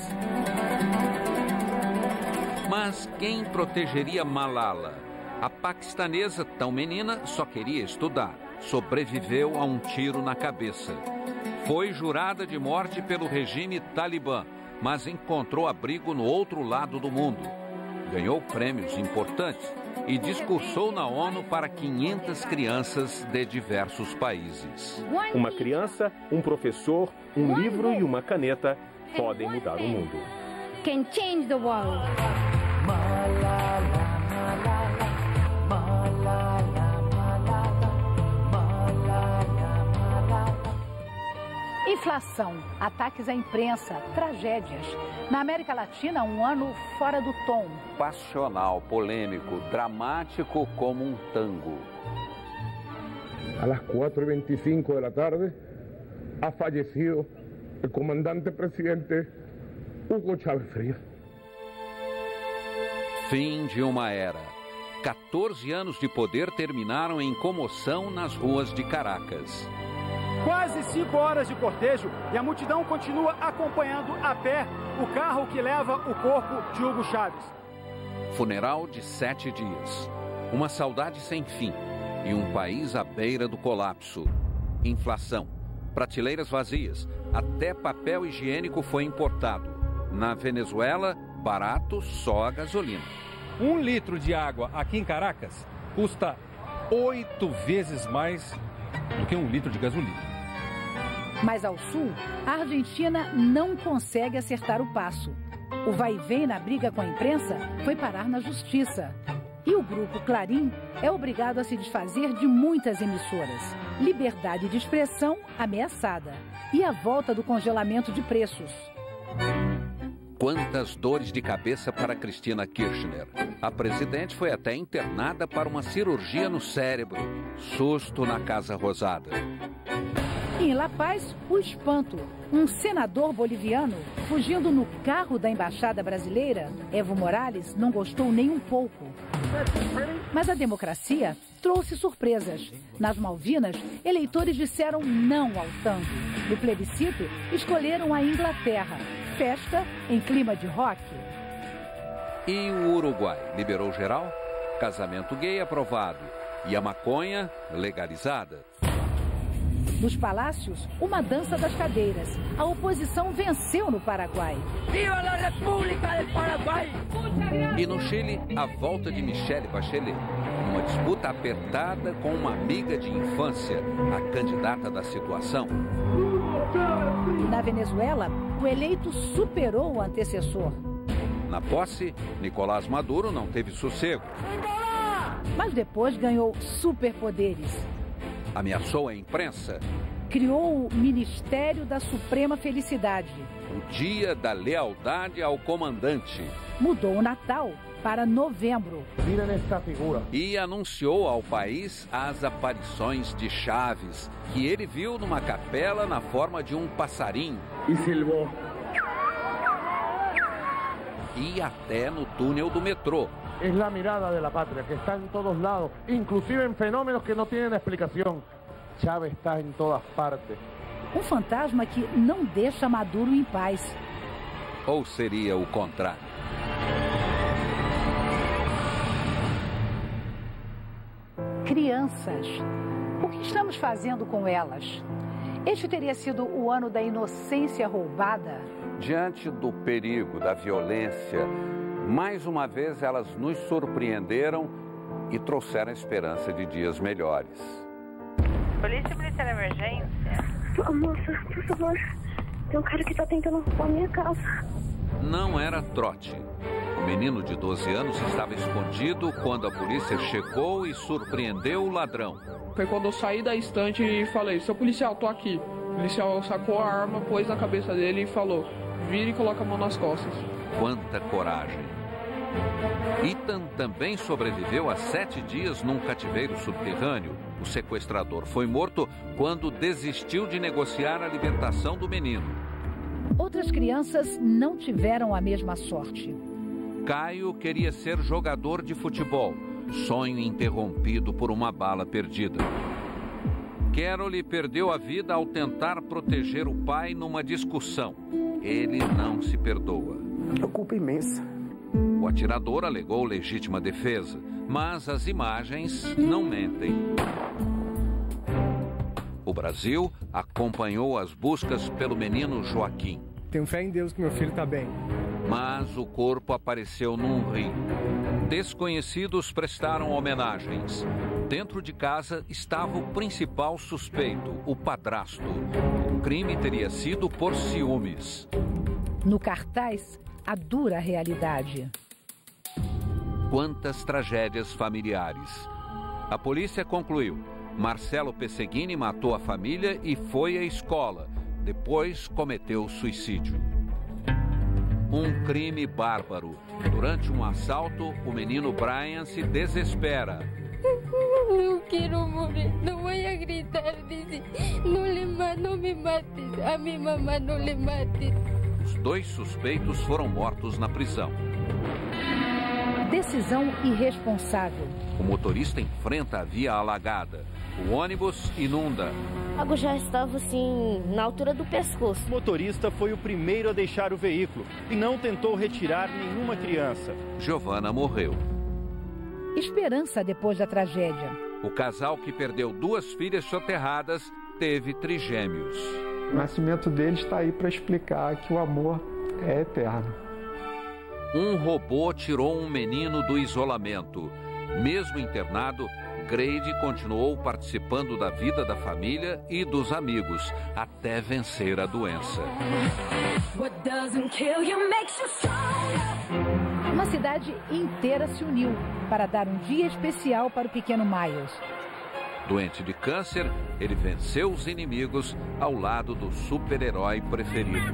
Mas quem protegeria Malala? A paquistanesa, tão menina, só queria estudar. Sobreviveu a um tiro na cabeça. Foi jurada de morte pelo regime talibã, mas encontrou abrigo no outro lado do mundo. Ganhou prêmios importantes e discursou na ONU para 500 crianças de diversos países. Uma criança, um professor, um livro e uma caneta podem mudar o mundo. Can change the world. Inflação, ataques à imprensa, tragédias. Na América Latina, um ano fora do tom. Passional, polêmico, dramático como um tango. A las 4:25 da tarde, ha fallecido o comandante presidente Hugo Chávez Frías. Fim de uma era. 14 anos de poder terminaram em comoção nas ruas de Caracas. Quase 5 horas de cortejo e a multidão continua acompanhando a pé o carro que leva o corpo de Hugo Chávez. Funeral de 7 dias. Uma saudade sem fim e um país à beira do colapso. Inflação, prateleiras vazias, até papel higiênico foi importado. Na Venezuela, barato só a gasolina. 1 litro de água aqui em Caracas custa 8 vezes mais do que 1 litro de gasolina. Mas ao sul, a Argentina não consegue acertar o passo. O vai-vem na briga com a imprensa foi parar na justiça. E o grupo Clarim é obrigado a se desfazer de muitas emissoras. Liberdade de expressão ameaçada. E a volta do congelamento de preços. Quantas dores de cabeça para Cristina Kirchner. A presidente foi até internada para uma cirurgia no cérebro. Susto na Casa Rosada. Em La Paz, o espanto. Um senador boliviano fugindo no carro da embaixada brasileira. Evo Morales não gostou nem um pouco. Mas a democracia trouxe surpresas. Nas Malvinas, eleitores disseram não ao tango. No plebiscito, escolheram a Inglaterra. Festa em clima de rock. E o Uruguai liberou geral? Casamento gay aprovado. E a maconha legalizada. Nos palácios, uma dança das cadeiras. A oposição venceu no Paraguai. Viva a República do Paraguai! E no Chile, a volta de Michelle Bachelet. Uma disputa apertada com uma amiga de infância, a candidata da situação. Na Venezuela, o eleito superou o antecessor. Na posse, Nicolás Maduro não teve sossego. Mas depois ganhou superpoderes. Ameaçou a imprensa. Criou o Ministério da Suprema Felicidade. O Dia da Lealdade ao Comandante. Mudou o Natal para novembro. E anunciou ao país as aparições de Chaves, que ele viu numa capela na forma de um passarinho. E silbou. E até no túnel do metrô. Es la mirada de la patria, que está en todos lados, inclusive en fenómenos que no tienen explicación. Chávez está en todas partes. Um fantasma que não deixa Maduro em paz. Ou seria o contrário? Crianças. O que estamos fazendo com elas? Este teria sido o ano da inocência roubada? Diante do perigo, da violência, mais uma vez elas nos surpreenderam e trouxeram a esperança de dias melhores. Polícia Militar de Emergência. Moça, por favor, tem um cara que está tentando roubar minha casa. Não era trote. O menino de 12 anos estava escondido quando a polícia chegou e surpreendeu o ladrão. Foi quando eu saí da estante e falei, seu policial, tô aqui. O policial sacou a arma, pôs na cabeça dele e falou, vira e coloca a mão nas costas. Quanta coragem. Ethan também sobreviveu a 7 dias num cativeiro subterrâneo. O sequestrador foi morto quando desistiu de negociar a libertação do menino. Outras crianças não tiveram a mesma sorte. Caio queria ser jogador de futebol, sonho interrompido por uma bala perdida. Carole perdeu a vida ao tentar proteger o pai numa discussão. Ele não se perdoa. É culpa imensa. O atirador alegou legítima defesa, mas as imagens não mentem. O Brasil acompanhou as buscas pelo menino Joaquim. Tenho fé em Deus que meu filho está bem. Mas o corpo apareceu num rio. Desconhecidos prestaram homenagens. Dentro de casa estava o principal suspeito, o padrasto. O crime teria sido por ciúmes. No cartaz, a dura realidade. Quantas tragédias familiares. A polícia concluiu. Marcelo Pesseguini matou a família e foi à escola. Depois cometeu suicídio. Um crime bárbaro. Durante um assalto, o menino Brian se desespera. Não quero morrer, não vou gritar, diz, não me mates, a minha mamãe não lhe mate. Os 2 suspeitos foram mortos na prisão. Decisão irresponsável. O motorista enfrenta a via alagada. O ônibus inunda. A água já estava assim, na altura do pescoço. O motorista foi o primeiro a deixar o veículo e não tentou retirar nenhuma criança. Giovana morreu. Esperança depois da tragédia. O casal que perdeu 2 filhas soterradas teve trigêmeos. O nascimento deles está aí para explicar que o amor é eterno. Um robô tirou um menino do isolamento. Mesmo internado, Grady continuou participando da vida da família e dos amigos, até vencer a doença. Uma cidade inteira se uniu para dar um dia especial para o pequeno Miles. Doente de câncer, ele venceu os inimigos ao lado do super-herói preferido.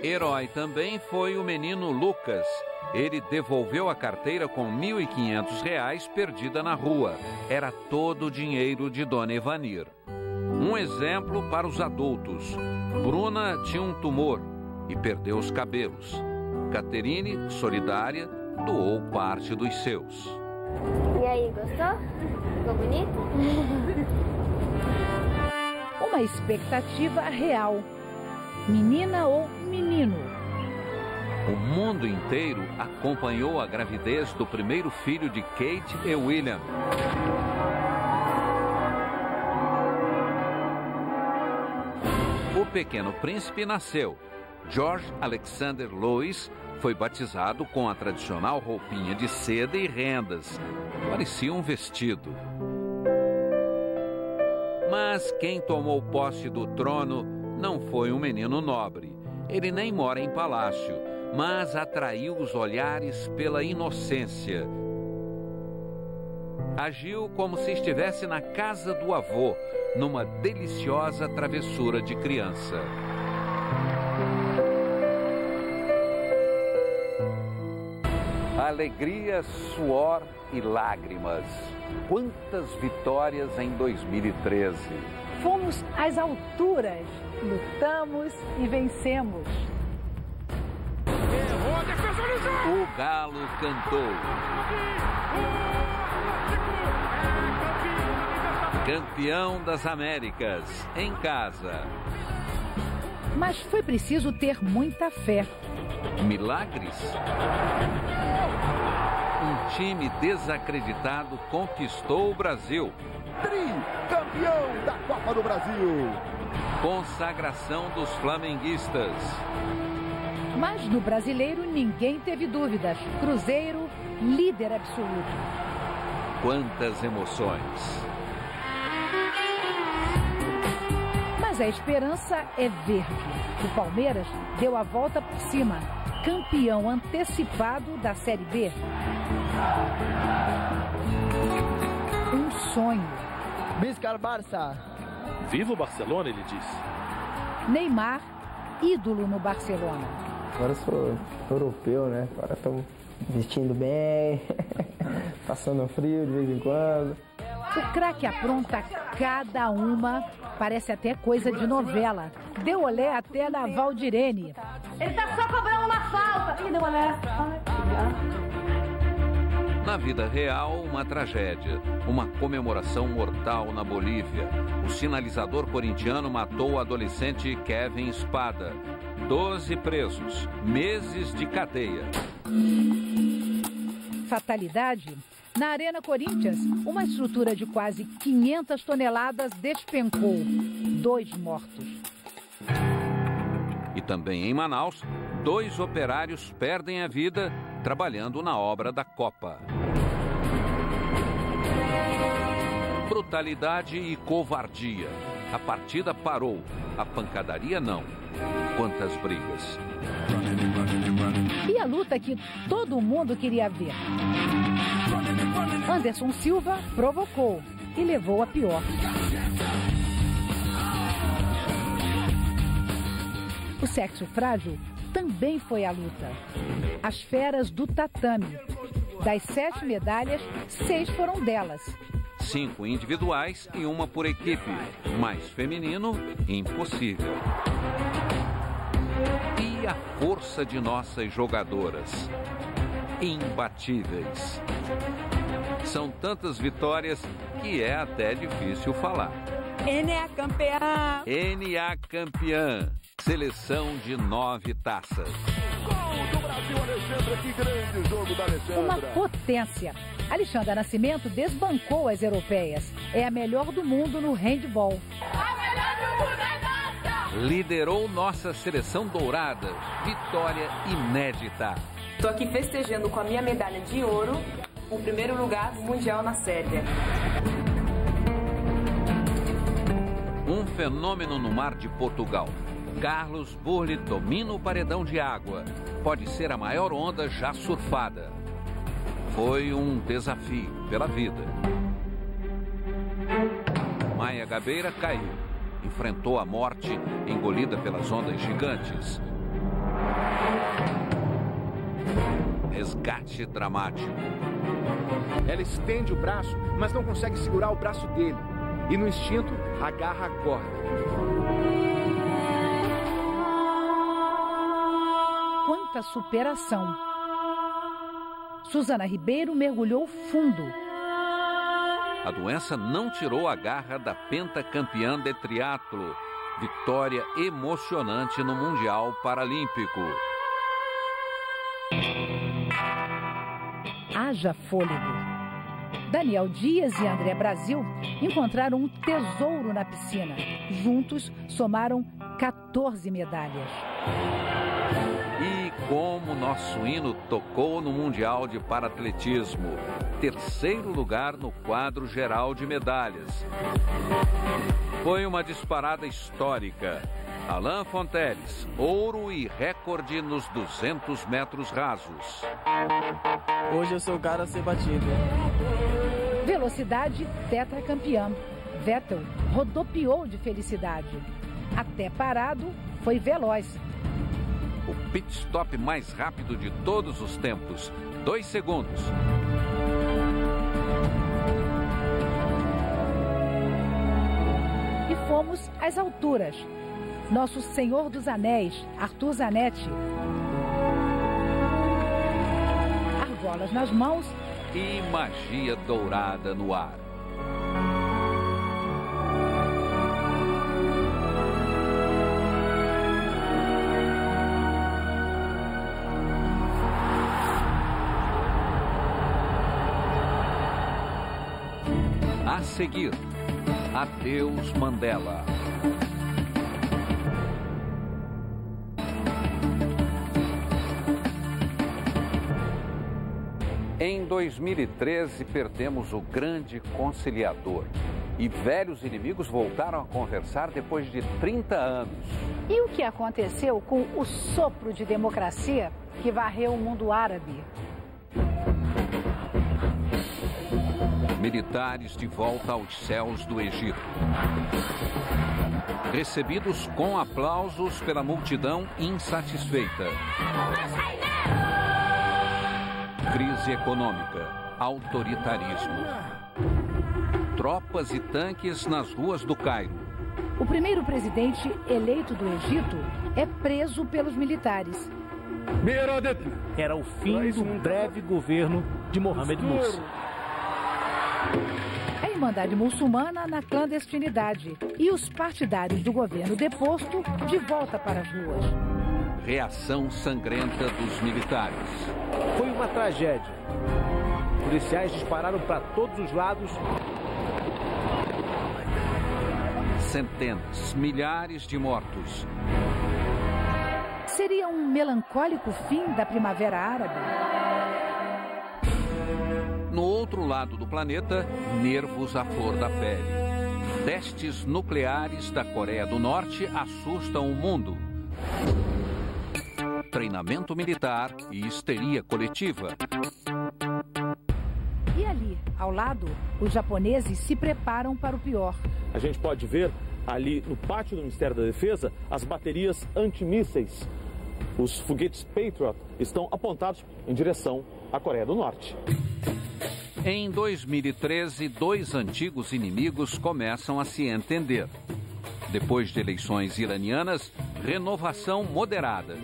Herói também foi o menino Lucas. Ele devolveu a carteira com R$ 1.500 perdida na rua. Era todo o dinheiro de Dona Evanir. Um exemplo para os adultos. Bruna tinha um tumor e perdeu os cabelos. Caterine, solidária, doou parte dos seus. E aí, gostou? Ficou bonito? Uma expectativa real. Menina ou menino? O mundo inteiro acompanhou a gravidez do primeiro filho de Kate e William. O pequeno príncipe nasceu. George Alexander Louis foi batizado com a tradicional roupinha de seda e rendas. Parecia um vestido. Mas quem tomou posse do trono não foi um menino nobre. Ele nem mora em palácio, mas atraiu os olhares pela inocência. Agiu como se estivesse na casa do avô, numa deliciosa travessura de criança. Alegria, suor e lágrimas. Quantas vitórias em 2013. Fomos às alturas, lutamos e vencemos. O galo cantou. Campeão das Américas, em casa. Mas foi preciso ter muita fé. Milagres? Um time desacreditado conquistou o Brasil. Campeão da Copa do Brasil. Consagração dos flamenguistas. Mas no brasileiro ninguém teve dúvidas. Cruzeiro, líder absoluto. Quantas emoções. Mas a esperança é verde. O Palmeiras deu a volta por cima. Campeão antecipado da Série B. Um sonho. Visca Barça. Viva o Barcelona, ele disse. Neymar, ídolo no Barcelona. Agora eu sou europeu, né? Agora estou vestindo bem, passando frio de vez em quando. O craque apronta cada uma, parece até coisa de novela. Deu olé até na Valdirene. Ele tá só cobrando uma falta. Ih, deu olé. Na vida real, uma tragédia. Uma comemoração mortal na Bolívia. O sinalizador corintiano matou o adolescente Kevin Espada. 12 presos, meses de cadeia. Fatalidade? Na Arena Corinthians, uma estrutura de quase 500 toneladas despencou. 2 mortos. E também em Manaus, 2 operários perdem a vida trabalhando na obra da Copa. Brutalidade e covardia. A partida parou, a pancadaria não. Quantas brigas. E a luta que todo mundo queria ver. Anderson Silva provocou e levou a pior. O sexo frágil também foi a luta. As feras do tatame. Das 7 medalhas, 6 foram delas. 5 individuais e 1 por equipe. Mais feminino, impossível. E a força de nossas jogadoras. Imbatíveis. São tantas vitórias que é até difícil falar. NA campeã! NA campeã. Seleção de 9 taças. Gol do Brasil, Alexandra. Que grande jogo da Alexandra. Uma potência. Alexandra Nascimento desbancou as europeias. É a melhor do mundo no handball. A melhor do mundo é nossa! Liderou nossa seleção dourada. Vitória inédita. Estou aqui festejando com a minha medalha de ouro o primeiro lugar do Mundial na Sérvia. Um fenômeno no mar de Portugal. Carlos Burle domina o paredão de água. Pode ser a maior onda já surfada. Foi um desafio pela vida. Maia Gabeira caiu. Enfrentou a morte engolida pelas ondas gigantes. Resgate dramático. Ela estende o braço, mas não consegue segurar o braço dele. E no instinto, agarra a corda. Quanta superação! Suzana Ribeiro mergulhou fundo. A doença não tirou a garra da pentacampeã de triatlo. Vitória emocionante no Mundial Paralímpico. Haja fôlego. Daniel Dias e André Brasil encontraram um tesouro na piscina. Juntos, somaram 14 medalhas. E como nosso hino tocou no Mundial de Paratletismo. Terceiro lugar no quadro geral de medalhas. Foi uma disparada histórica. Alain Fonteles, ouro e recorde nos 200 metros rasos. Hoje eu sou o cara a ser batido. Velocidade tetracampeã. Vettel rodopiou de felicidade. Até parado, foi veloz. O pit stop mais rápido de todos os tempos. 2 segundos. E fomos às alturas. Nosso Senhor dos Anéis, Arthur Zanetti. Argolas nas mãos. E magia dourada no ar. A seguir, adeus Mandela. Em 2013, perdemos o grande conciliador. E velhos inimigos voltaram a conversar depois de 30 anos. E o que aconteceu com o sopro de democracia que varreu o mundo árabe? Militares de volta aos céus do Egito. Recebidos com aplausos pela multidão insatisfeita. Crise econômica, autoritarismo. Tropas e tanques nas ruas do Cairo. O primeiro presidente eleito do Egito é preso pelos militares. Era o fim do breve governo de Mohamed Morsi. A Irmandade Muçulmana na clandestinidade e os partidários do governo deposto de volta para as ruas. Reação sangrenta dos militares. Foi uma tragédia. Policiais dispararam para todos os lados. Centenas, milhares de mortos. Seria um melancólico fim da Primavera Árabe? No outro lado do planeta, nervos à flor da pele. Testes nucleares da Coreia do Norte assustam o mundo. Treinamento militar e histeria coletiva. E ali, ao lado, os japoneses se preparam para o pior. A gente pode ver ali no pátio do Ministério da Defesa as baterias antimísseis. Os foguetes Patriot estão apontados em direção à Coreia do Norte. Em 2013, 2 antigos inimigos começam a se entender. Depois de eleições iranianas, renovação moderada.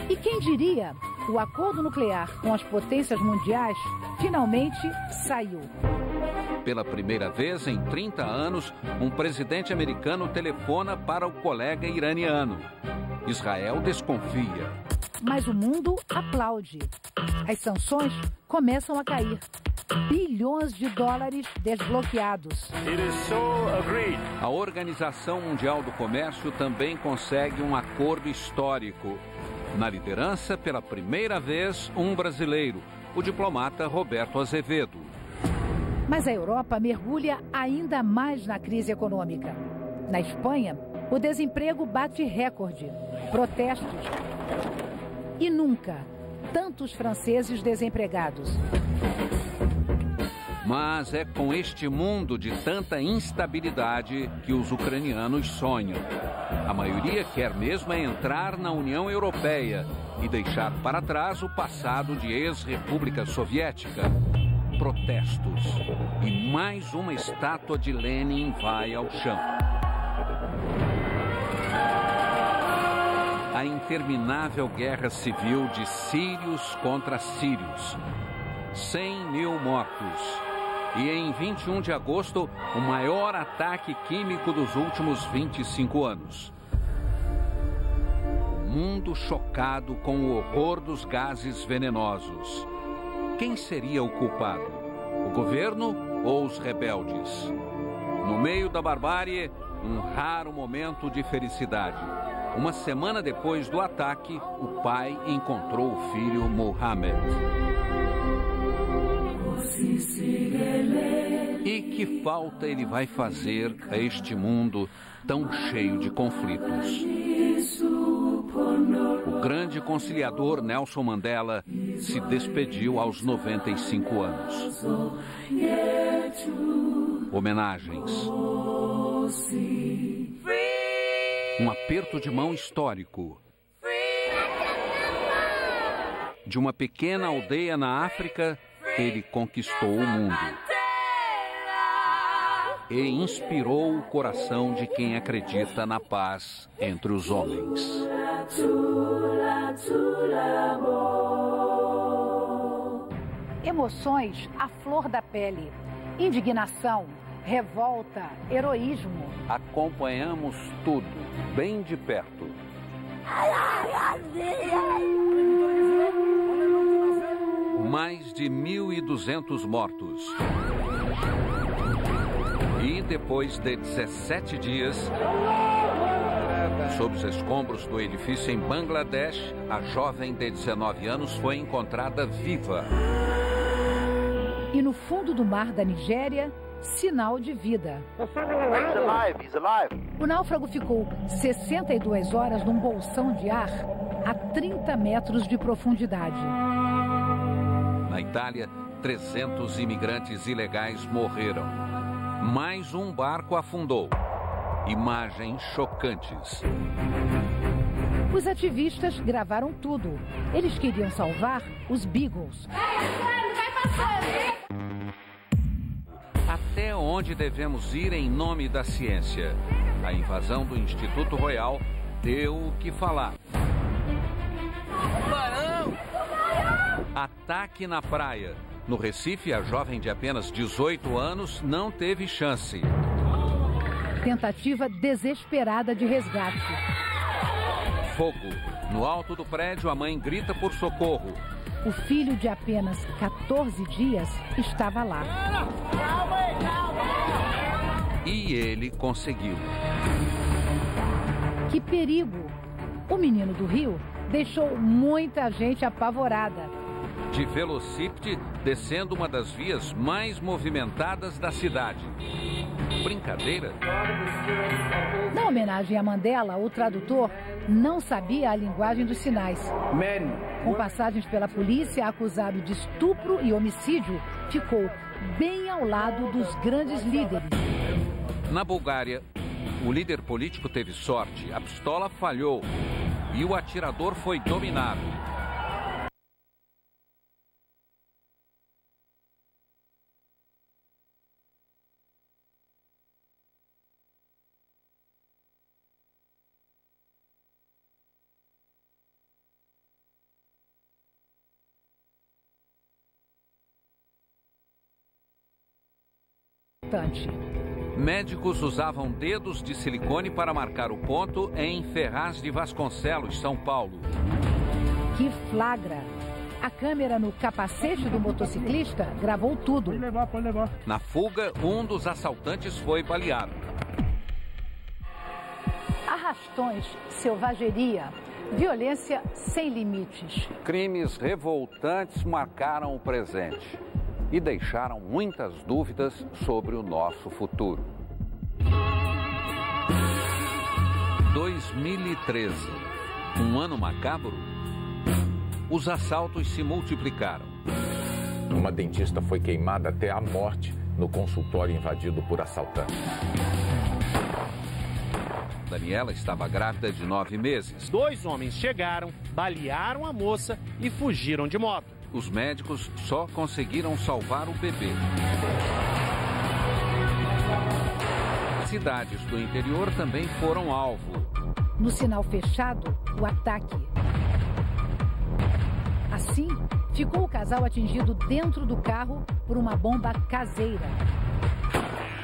E quem diria, o acordo nuclear com as potências mundiais finalmente saiu. Pela primeira vez em 30 anos, um presidente americano telefona para o colega iraniano. Israel desconfia. Mas o mundo aplaude. As sanções começam a cair. Bilhões de dólares desbloqueados. A Organização Mundial do Comércio também consegue um acordo histórico. Na liderança, pela primeira vez, um brasileiro, o diplomata Roberto Azevedo. Mas a Europa mergulha ainda mais na crise econômica. Na Espanha, o desemprego bate recorde. Protestos. E nunca tantos franceses desempregados. Mas é com este mundo de tanta instabilidade que os ucranianos sonham. A maioria quer mesmo é entrar na União Europeia e deixar para trás o passado de ex-república soviética. Protestos e mais uma estátua de Lenin vai ao chão. A interminável guerra civil de sírios contra sírios. 100 mil mortos. E em 21 de agosto, o maior ataque químico dos últimos 25 anos. O mundo chocado com o horror dos gases venenosos. Quem seria o culpado? O governo ou os rebeldes? No meio da barbárie, um raro momento de felicidade. Uma semana depois do ataque, o pai encontrou o filho Mohammed. E que falta ele vai fazer a este mundo tão cheio de conflitos? O grande conciliador Nelson Mandela se despediu aos 95 anos. Homenagens. Um aperto de mão histórico. De uma pequena aldeia na África, ele conquistou o mundo. E inspirou o coração de quem acredita na paz entre os homens. Emoções à flor da pele. Indignação, revolta, heroísmo. Acompanhamos tudo, bem de perto. Mais de 1.200 mortos. E depois de 17 dias, sob os escombros do edifício em Bangladesh, a jovem de 19 anos foi encontrada viva. E no fundo do mar da Nigéria, sinal de vida. O náufrago ficou 62 horas num bolsão de ar a 30 metros de profundidade. Na Itália, 300 imigrantes ilegais morreram. Mais um barco afundou. Imagens chocantes. Os ativistas gravaram tudo. Eles queriam salvar os Beagles. Até onde devemos ir em nome da ciência? A invasão do Instituto Royal deu o que falar. Ataque na praia. No Recife, a jovem de apenas 18 anos não teve chance. Tentativa desesperada de resgate. Fogo. No alto do prédio, a mãe grita por socorro. O filho de apenas 14 dias estava lá. E ele conseguiu. Que perigo! O menino do Rio deixou muita gente apavorada. De velocípede, descendo uma das vias mais movimentadas da cidade. Brincadeira? Na homenagem a Mandela, o tradutor não sabia a linguagem dos sinais. Com passagens pela polícia, acusado de estupro e homicídio, ficou bem ao lado dos grandes líderes. Na Bulgária, o líder político teve sorte, a pistola falhou e o atirador foi dominado. Médicos usavam dedos de silicone para marcar o ponto em Ferraz de Vasconcelos, São Paulo. Que flagra! A câmera no capacete do motociclista gravou tudo. Pode levar. Na fuga, um dos assaltantes foi baleado. Arrastões, selvageria, violência sem limites. Crimes revoltantes marcaram o presente e deixaram muitas dúvidas sobre o nosso futuro. 2013, um ano macabro? Os assaltos se multiplicaram. Uma dentista foi queimada até a morte no consultório invadido por assaltantes. Daniela estava grávida de 9 meses. 2 homens chegaram, balearam a moça e fugiram de moto. Os médicos só conseguiram salvar o bebê. Cidades do interior também foram alvo. No sinal fechado, o ataque. Assim, ficou o casal atingido dentro do carro por uma bomba caseira.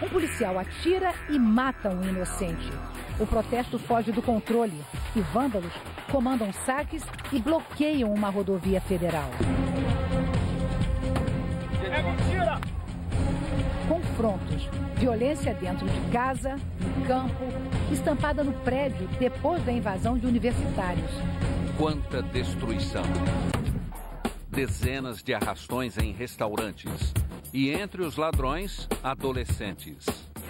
Um policial atira e mata um inocente. O protesto foge do controle e vândalos comandam saques e bloqueiam uma rodovia federal. É mentira! Confrontos, violência dentro de casa, no campo, estampada no prédio depois da invasão de universitários. Quanta destruição! Dezenas de arrastões em restaurantes. E entre os ladrões, adolescentes.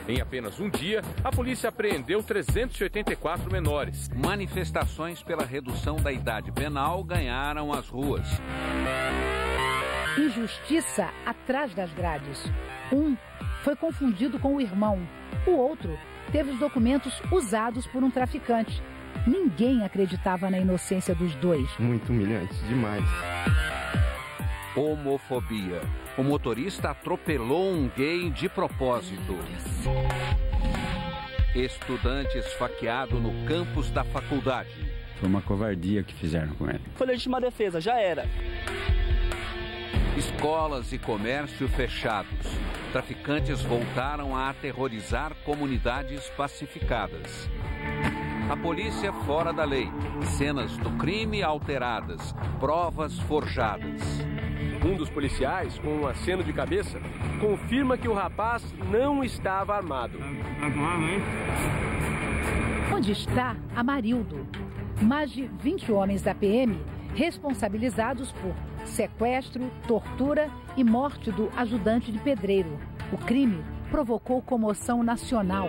Em apenas um dia, a polícia apreendeu 384 menores. Manifestações pela redução da idade penal ganharam as ruas. Injustiça atrás das grades. Um foi confundido com o irmão. O outro teve os documentos usados por um traficante. Ninguém acreditava na inocência dos dois. Muito humilhante, demais. Homofobia. O motorista atropelou um gay de propósito. Estudante esfaqueado no campus da faculdade. Foi uma covardia que fizeram com ele. Foi legítima defesa, já era. Escolas e comércio fechados. Traficantes voltaram a aterrorizar comunidades pacificadas. A polícia fora da lei. Cenas do crime alteradas. Provas forjadas. Um dos policiais, com um aceno de cabeça, confirma que o rapaz não estava armado. Onde está Amarildo? Mais de 20 homens da PM responsabilizados por sequestro, tortura e morte do ajudante de pedreiro. O crime provocou comoção nacional.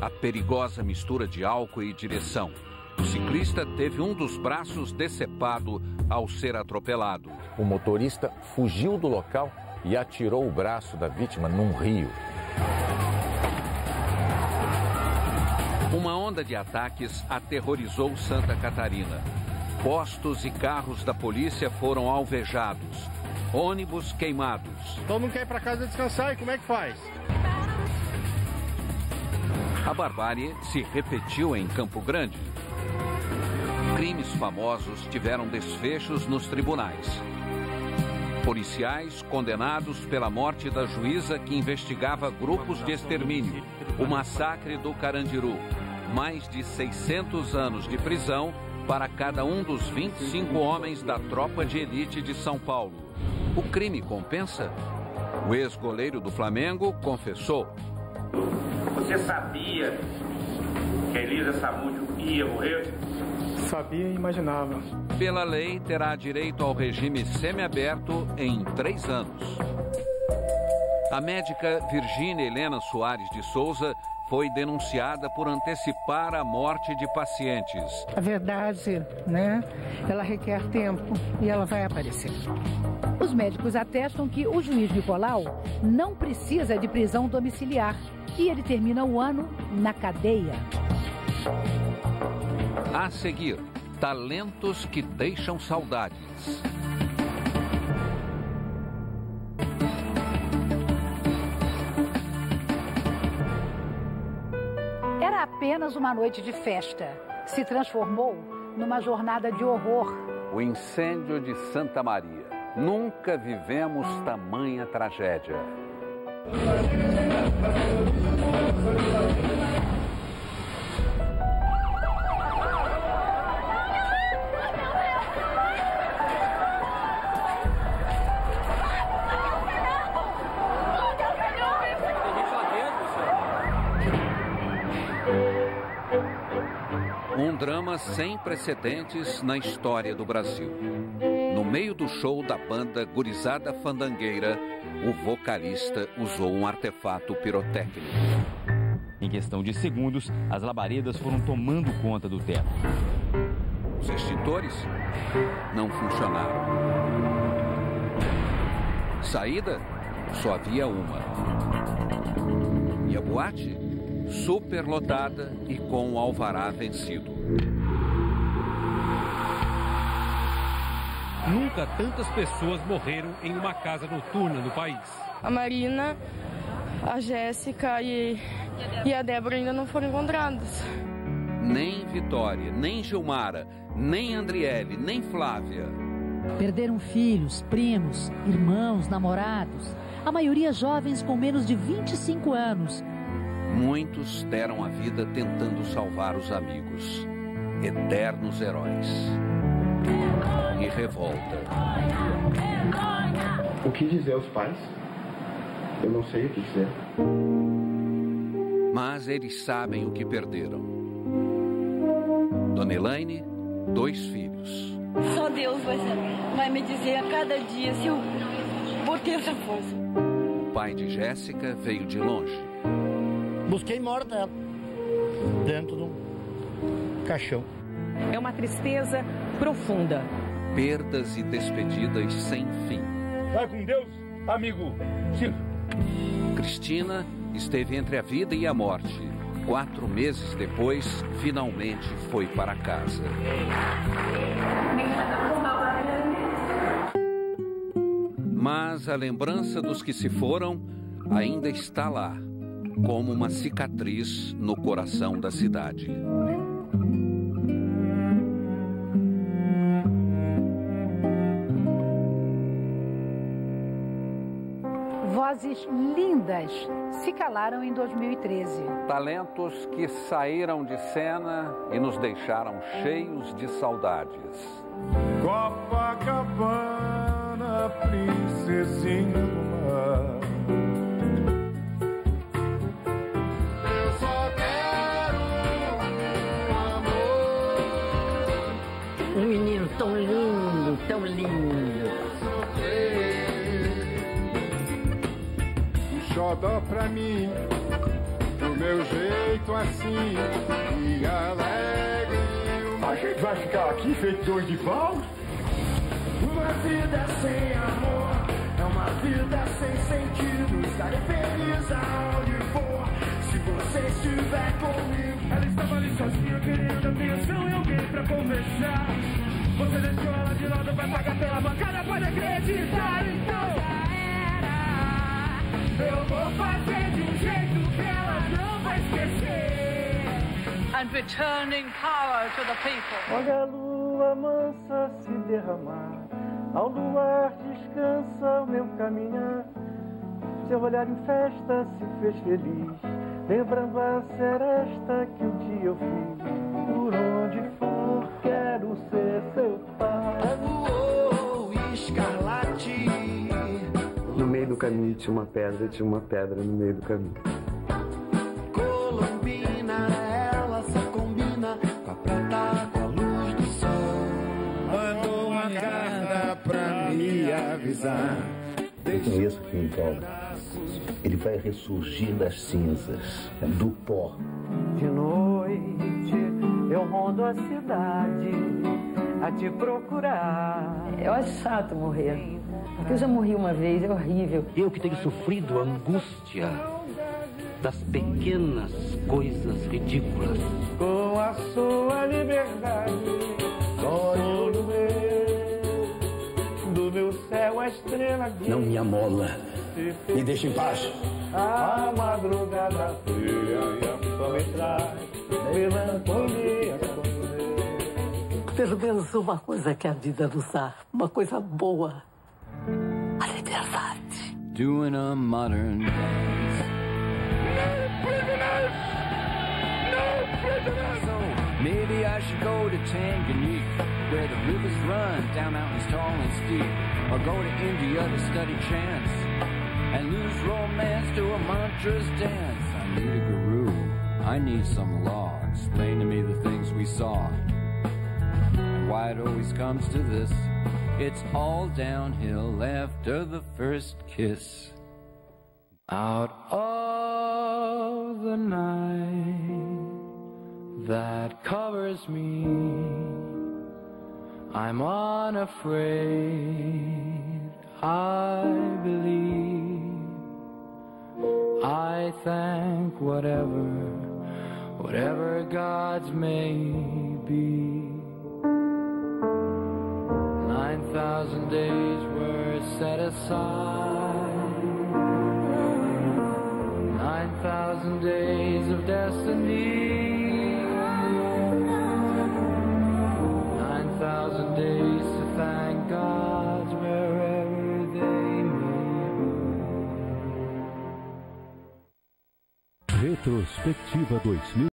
A perigosa mistura de álcool e direção. O ciclista teve um dos braços decepado ao ser atropelado. O motorista fugiu do local e atirou o braço da vítima num rio. Uma onda de ataques aterrorizou Santa Catarina. Postos e carros da polícia foram alvejados. Ônibus queimados. Todo mundo quer ir para casa descansar e como é que faz? A barbárie se repetiu em Campo Grande. Crimes famosos tiveram desfechos nos tribunais. Policiais condenados pela morte da juíza que investigava grupos de extermínio. O massacre do Carandiru. Mais de 600 anos de prisão para cada um dos 25 homens da tropa de elite de São Paulo. O crime compensa? O ex-goleiro do Flamengo confessou. Você sabia que a Elisa Samúdio ia morrer? Sabia e imaginava. Pela lei, terá direito ao regime semiaberto em 3 anos. A médica Virgínia Helena Soares de Souza foi denunciada por antecipar a morte de pacientes. A verdade, né? Ela requer tempo e ela vai aparecer. Os médicos atestam que o juiz Nicolau não precisa de prisão domiciliar e ele termina o ano na cadeia. A seguir, talentos que deixam saudades. Era apenas uma noite de festa. Se transformou numa jornada de horror. O incêndio de Santa Maria. Nunca vivemos tamanha tragédia. Um drama sem precedentes na história do Brasil. No meio do show da banda Gurizada Fandangueira, o vocalista usou um artefato pirotécnico. Em questão de segundos, as labaredas foram tomando conta do teto. Os extintores não funcionaram. Saída? Só havia uma. E a boate? Superlotada e com o alvará vencido. Nunca tantas pessoas morreram em uma casa noturna no país. A Marina, a Jéssica e a Débora ainda não foram encontradas. Nem Vitória, nem Gilmara, nem Andriele, nem Flávia. Perderam filhos, primos, irmãos, namorados. A maioria jovens com menos de 25 anos. Muitos deram a vida tentando salvar os amigos. Eternos heróis. E revolta. O que dizer aos pais? Eu não sei o que dizer. Mas eles sabem o que perderam. Dona Elaine, 2 filhos. Só Deus vai me dizer a cada dia se eu vou ter essa força. O pai de Jéssica veio de longe. Busquei morta ela, dentro do caixão. É uma tristeza profunda. Perdas e despedidas sem fim. Vai com Deus, amigo Chico. Cristina esteve entre a vida e a morte. 4 meses depois, finalmente foi para casa. Mas a lembrança dos que se foram ainda está lá, como uma cicatriz no coração da cidade. Vozes lindas se calaram em 2013. Talentos que saíram de cena e nos deixaram cheios de saudades. Copacabana, princesinha do mar. Eu só quero um amor. Um menino tão lindo, tão lindo. Xodó pra mim, do meu jeito assim, e alegre. A gente vai ficar aqui feito dois de pau? Uma vida sem amor é uma vida sem sentido. Estarei feliz aonde for, se você estiver comigo. Ela estava ali sozinha, querendo atenção e alguém pra conversar. Você deixou ela de lado, vai pagar pela bancada, pode acreditar, então. Eu vou fazer de um jeito que ela não vai esquecer. And returning power to the people. Olha a lua mansa se derramar, ao luar descansa o meu caminhar. Seu olhar em festa se fez feliz, lembrando a seresta que um dia eu fiz. Por onde for, quero ser seu pai. Escarlate. No meio do caminho tinha uma pedra no meio do caminho. Colombina, ela só combina com a prata, com a luz do sol. Mandou uma carta pra me avisar. Conheço aqui em Paulo. Ele vai ressurgir das cinzas, do pó. De noite eu rondo a cidade a te procurar. Eu acho chato morrer. Porque eu já morri uma vez, é horrível. Eu que tenho sofrido a angústia das pequenas coisas ridículas. Com a sua liberdade, sonho do meu céu a estrela. Não me amola, me deixa em paz. A madrugada fria e a só me traz melancolia. Pelo menos uma coisa que a vida nos dá, uma coisa boa. A liberdade. Doing a modern dance. No prisoners! No prisoners! So maybe I should go to Tanganyika, where the rivers run down mountains tall and steep, or go to India to study chants and lose romance to a mantra's dance. I need a guru. I need some law. Explain to me the things we saw and why it always comes to this. It's all downhill after the first kiss. Out of the night that covers me, I'm unafraid I believe, I thank whatever gods may be. 9,000 days were set aside, 9,000 days of destiny, 9,000 days to thank gods wherever they may be. Retrospectiva 2000